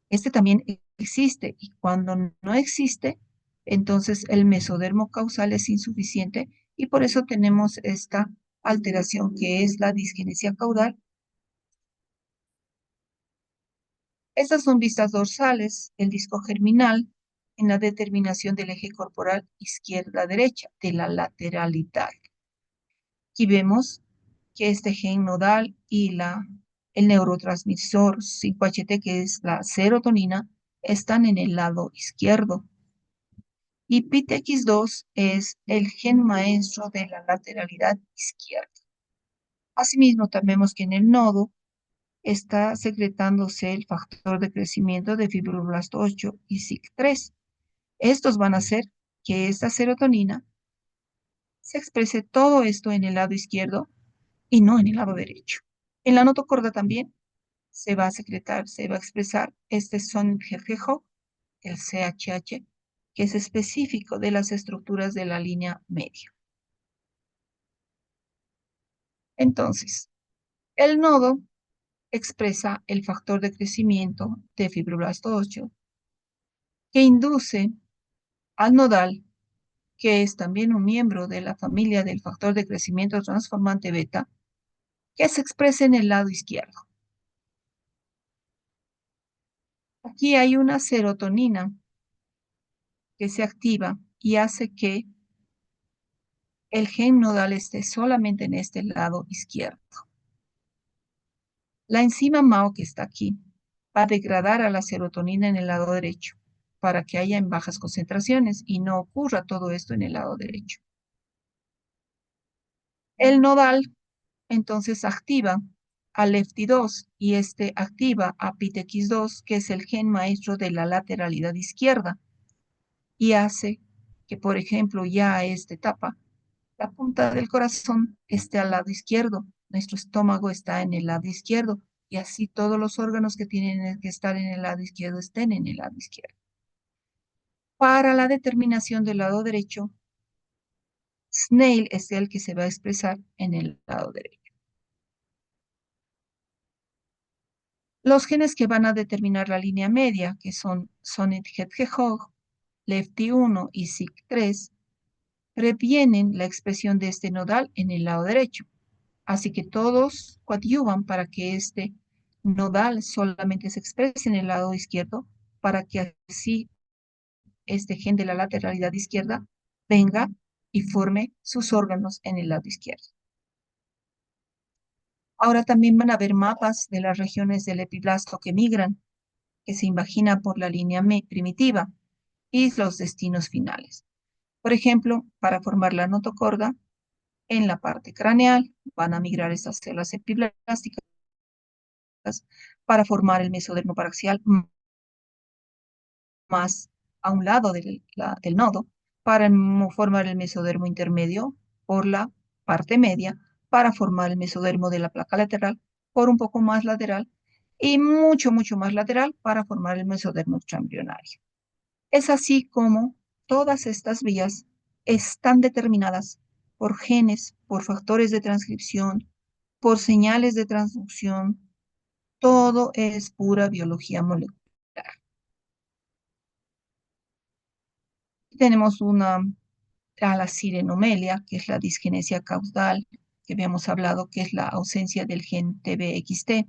Este también existe y cuando no existe, entonces el mesodermo causal es insuficiente y por eso tenemos esta alteración que es la disgenesia caudal. Estas son vistas dorsales, el disco germinal, en la determinación del eje corporal izquierda-derecha, de la lateralidad. Aquí vemos que este gen nodal y el neurotransmisor 5-HT, que es la serotonina, están en el lado izquierdo. Y PTX2 es el gen maestro de la lateralidad izquierda. Asimismo, también vemos que en el nodo está secretándose el factor de crecimiento de fibroblasto 8 y SIC3. Estos van a hacer que esta serotonina se exprese todo esto en el lado izquierdo y no en el lado derecho. En la notocorda también se va a secretar, se va a expresar este Sonnenberger, el CHH, que es específico de las estructuras de la línea media. Entonces, el nodo expresa el factor de crecimiento de fibroblasto 8 que induce al nodal, que es también un miembro de la familia del factor de crecimiento transformante beta, que se expresa en el lado izquierdo. Aquí hay una serotonina que se activa y hace que el gen nodal esté solamente en este lado izquierdo. La enzima MAO que está aquí va a degradar a la serotonina en el lado derecho para que haya en bajas concentraciones y no ocurra todo esto en el lado derecho. El nodal entonces activa a LEFT2 y este activa a PTX2, que es el gen maestro de la lateralidad izquierda, y hace que, por ejemplo, ya a esta etapa, la punta del corazón esté al lado izquierdo, nuestro estómago está en el lado izquierdo, y así todos los órganos que tienen que estar en el lado izquierdo estén en el lado izquierdo. Para la determinación del lado derecho, Snail es el que se va a expresar en el lado derecho. Los genes que van a determinar la línea media, que son Sonnenberger, LEFT1 y SIC3, previenen la expresión de este nodal en el lado derecho. Así que todos coadyuvan para que este nodal solamente se exprese en el lado izquierdo, para que así este gen de la lateralidad izquierda venga y forme sus órganos en el lado izquierdo. Ahora también van a haber mapas de las regiones del epiblasto que migran, que se imaginan por la línea primitiva y los destinos finales. Por ejemplo, para formar la notocorda, en la parte craneal van a migrar estas células epiblásticas para formar el mesodermo paraxial más a un lado del nodo, para formar el mesodermo intermedio por la parte media para formar el mesodermo de la placa lateral, por un poco más lateral y mucho, mucho más lateral para formar el mesodermo extraembrionario. Es así como todas estas vías están determinadas por genes, por factores de transcripción, por señales de transducción. Todo es pura biología molecular. Tenemos a la sirenomelia, que es la disgenesia caudal, que habíamos hablado, que es la ausencia del gen TBXT,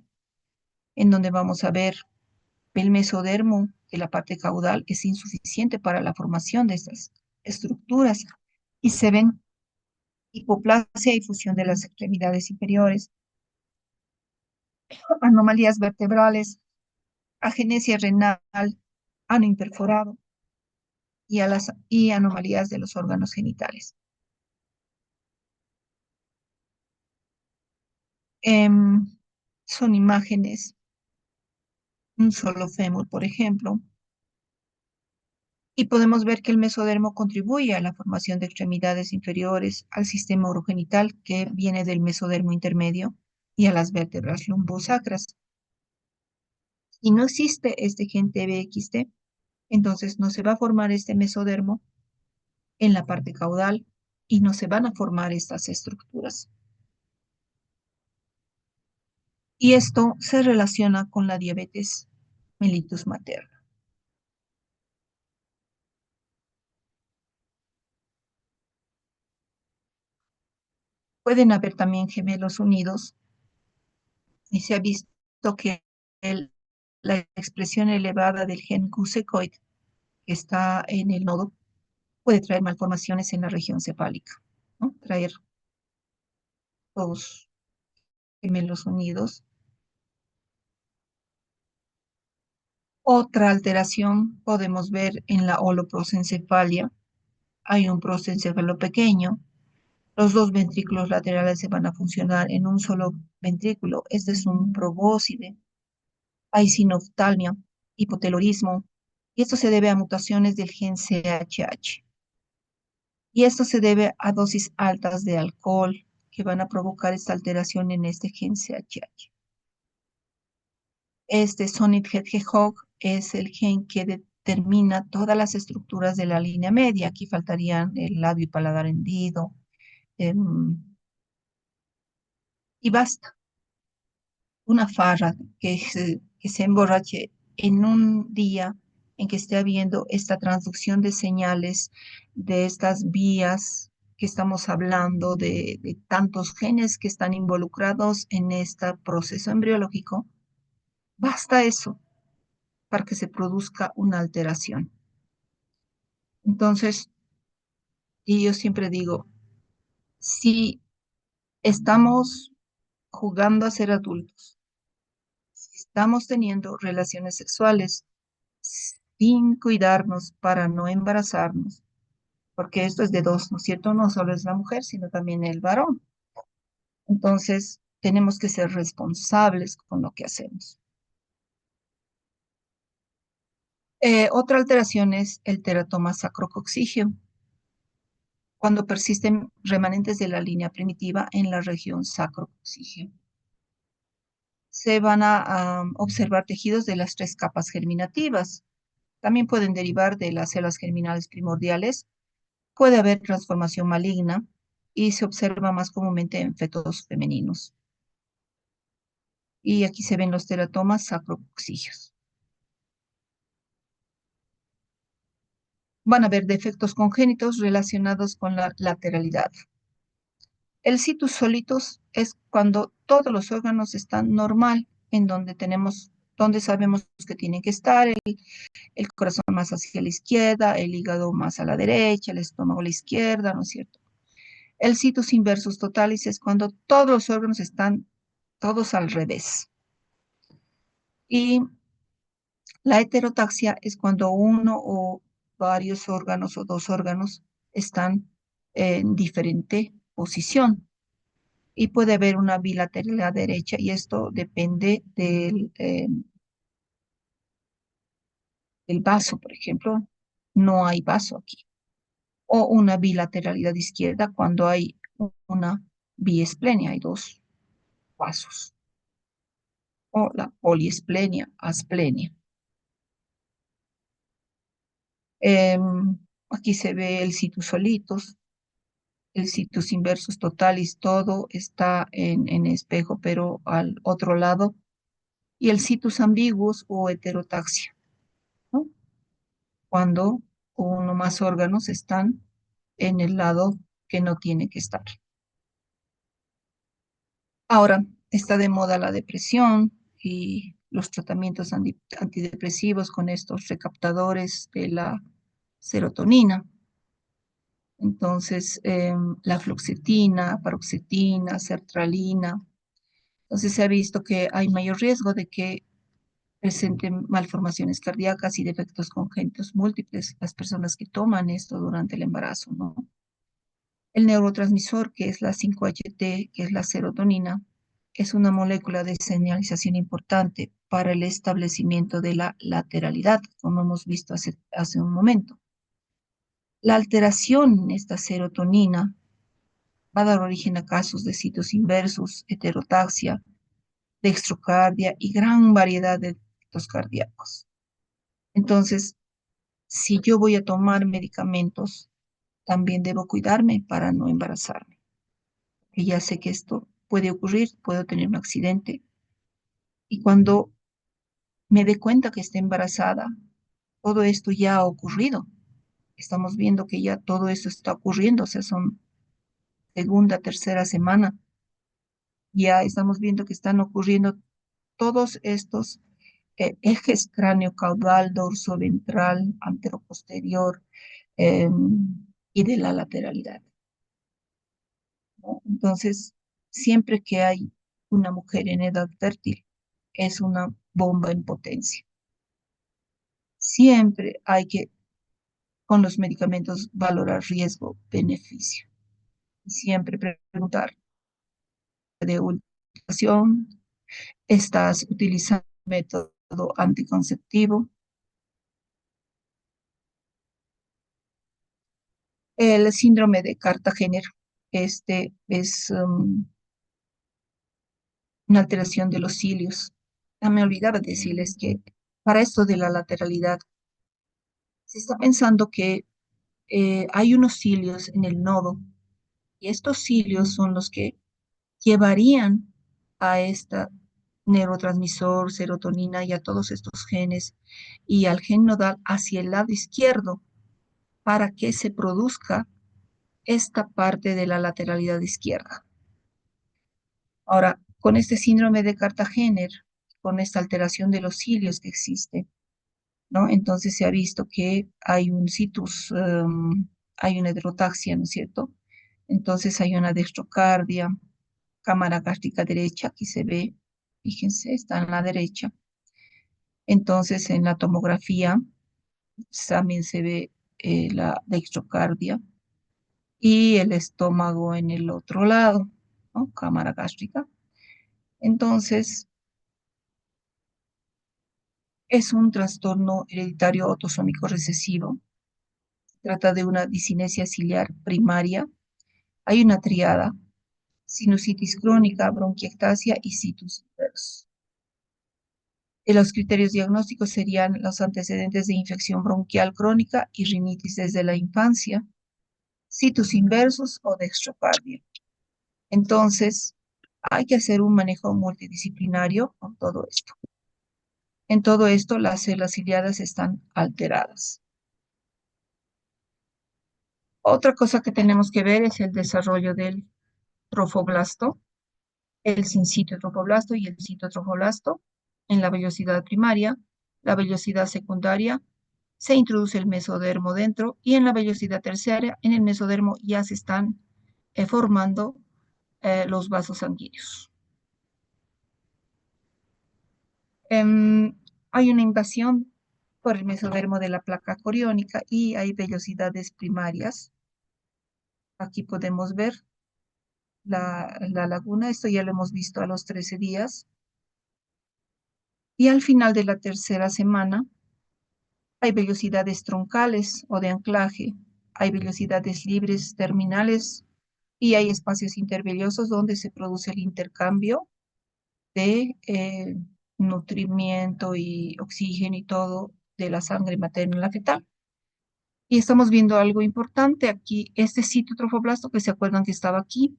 en donde vamos a ver el mesodermo de la parte caudal es insuficiente para la formación de estas estructuras y se ven hipoplasia y fusión de las extremidades inferiores, anomalías vertebrales, agenesia renal, ano imperforado y anomalías de los órganos genitales. Son imágenes, un solo fémur, por ejemplo, y podemos ver que el mesodermo contribuye a la formación de extremidades inferiores, al sistema urogenital que viene del mesodermo intermedio y a las vértebras lumbosacras. Si no existe este gen TBXT, entonces no se va a formar este mesodermo en la parte caudal y no se van a formar estas estructuras. Y esto se relaciona con la diabetes mellitus materna. Pueden haber también gemelos unidos y se ha visto que la expresión elevada del gen gusecoid que está en el nodo puede traer malformaciones en la región cefálica, ¿no? Traer dos gemelos unidos. Otra alteración podemos ver en la holoprosencefalia. Hay un prosencéfalo pequeño. Los dos ventrículos laterales se van a funcionar en un solo ventrículo. Este es un probóscide. Hay sinoftalmia, hipotelorismo, y esto se debe a mutaciones del gen CHH. Y esto se debe a dosis altas de alcohol que van a provocar esta alteración en este gen CHH. Este Sonnit-Hedgehog es el gen que determina todas las estructuras de la línea media. Aquí faltarían el labio y paladar hendido. Y basta. Una farra que se emborrache en un día en que esté habiendo esta transducción de señales de estas vías que estamos hablando, de tantos genes que están involucrados en este proceso embriológico, basta eso para que se produzca una alteración. Entonces, y yo siempre digo, si estamos jugando a ser adultos, si estamos teniendo relaciones sexuales sin cuidarnos para no embarazarnos, porque esto es de dos, ¿no es cierto? No solo es la mujer, sino también el varón. Entonces, tenemos que ser responsables con lo que hacemos. Otra alteración es el teratoma sacrococcigio, cuando persisten remanentes de la línea primitiva en la región sacrococcigio. Se van a observar tejidos de las tres capas germinativas. También pueden derivar de las células germinales primordiales. Puede haber transformación maligna y se observa más comúnmente en fetos femeninos. Y aquí se ven los teratomas sacrococcigios. Van a haber defectos congénitos relacionados con la lateralidad. El situs solitus es cuando todos los órganos están normal, en donde sabemos que tienen que estar, el corazón más hacia la izquierda, el hígado más a la derecha, el estómago a la izquierda, ¿no es cierto? El situs inversus totalis es cuando todos los órganos están todos al revés. Y la heterotaxia es cuando uno o varios órganos o dos órganos están en diferente posición. Y puede haber una bilateralidad derecha y esto depende del vaso, por ejemplo. No hay vaso aquí. O una bilateralidad izquierda cuando hay una biesplenia, hay dos vasos, o la poliesplenia, asplenia. Aquí se ve el situs solitus, el situs inversus totalis, todo está en espejo, pero al otro lado, y el situs ambiguus o heterotaxia, ¿no? Cuando uno más órganos están en el lado que no tiene que estar. Ahora está de moda la depresión y los tratamientos antidepresivos con estos recaptadores de la serotonina. Entonces, la fluoxetina, paroxetina, sertralina. Entonces, se ha visto que hay mayor riesgo de que presenten malformaciones cardíacas y defectos congénitos múltiples las personas que toman esto durante el embarazo, ¿no? El neurotransmisor, que es la 5-HT, que es la serotonina, es una molécula de señalización importante para el establecimiento de la lateralidad, como hemos visto hace un momento. La alteración en esta serotonina va a dar origen a casos de sitios inversos, heterotaxia, dextrocardia y gran variedad de defectos cardíacos. Entonces, si yo voy a tomar medicamentos, también debo cuidarme para no embarazarme. Que ya sé que esto puede ocurrir, puedo tener un accidente. Y cuando me dé cuenta que esté embarazada, todo esto ya ha ocurrido. Estamos viendo que ya todo esto está ocurriendo, o sea, son segunda, tercera semana. Ya estamos viendo que están ocurriendo todos estos ejes cráneo-caudal, dorso-ventral, anteroposterior eh, y de la lateralidad, ¿no? Entonces, siempre que hay una mujer en edad fértil, es una bomba en potencia. Siempre hay que, con los medicamentos, valorar riesgo-beneficio. Y siempre preguntar de ultracción, ¿estás utilizando método anticonceptivo? El síndrome de Cartagener, este es una alteración de los cilios. Ya me olvidaba decirles que para esto de la lateralidad, se está pensando que hay unos cilios en el nodo y estos cilios son los que llevarían a esta neurotransmisor, serotonina y a todos estos genes y al gen nodal hacia el lado izquierdo para que se produzca esta parte de la lateralidad izquierda. Ahora, con este síndrome de Cartagener, con esta alteración de los cilios que existe, ¿no? Entonces se ha visto que hay un situs, hay una heterotaxia, ¿no es cierto? Entonces hay una dextrocardia, cámara gástrica derecha, aquí se ve, fíjense, está en la derecha. Entonces en la tomografía también se ve la dextrocardia y el estómago en el otro lado, ¿no? Cámara gástrica. Entonces, es un trastorno hereditario autosómico recesivo. Trata de una discinesia ciliar primaria. Hay una triada: sinusitis crónica, bronquiectasia y situs inversus. Los criterios diagnósticos serían los antecedentes de infección bronquial crónica y rinitis desde la infancia, situs inversus o dextrocardia. Entonces, hay que hacer un manejo multidisciplinario con todo esto. En todo esto, las células ciliadas están alteradas. Otra cosa que tenemos que ver es el desarrollo del trofoblasto, el sincitio trofoblasto y el citotrofoblasto en la vellosidad primaria, la vellosidad secundaria, se introduce el mesodermo dentro y en la vellosidad terciaria, en el mesodermo ya se están formando los vasos sanguíneos. Hay una invasión por el mesodermo de la placa coriónica y hay vellosidades primarias. Aquí podemos ver la laguna, esto ya lo hemos visto a los 13 días. Y al final de la tercera semana hay vellosidades troncales o de anclaje, hay vellosidades libres terminales y hay espacios intervellosos donde se produce el intercambio de nutrimiento y oxígeno y todo de la sangre materna a la fetal. Y estamos viendo algo importante aquí, este sitio trofoblasto que se acuerdan que estaba aquí,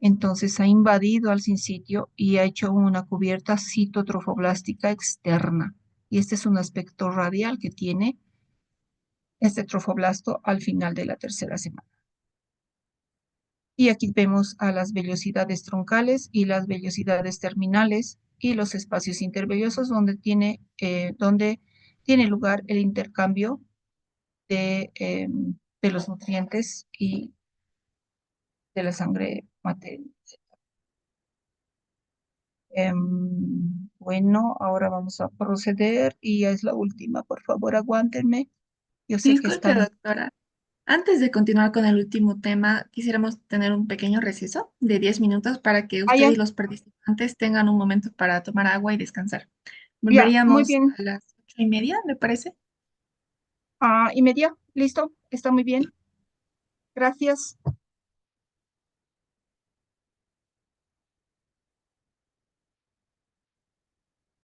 entonces ha invadido al sin sitio y ha hecho una cubierta citotrofoblástica externa. Y este es un aspecto radial que tiene este trofoblasto al final de la tercera semana. Y aquí vemos a las vellosidades troncales y las vellosidades terminales y los espacios intervellosos donde tiene lugar el intercambio de los nutrientes y de la sangre materna. Bueno, ahora vamos a proceder y ya es la última. Por favor, aguántenme. Yo sé que Disculpe, están... doctora. Antes de continuar con el último tema, quisiéramos tener un pequeño receso de 10 minutos para que Ah, usted ya, y los participantes tengan un momento para tomar agua y descansar. ya, muy Volveríamos bien. a las 8:30, ¿le parece? Ah, y media, listo, está muy bien. Gracias.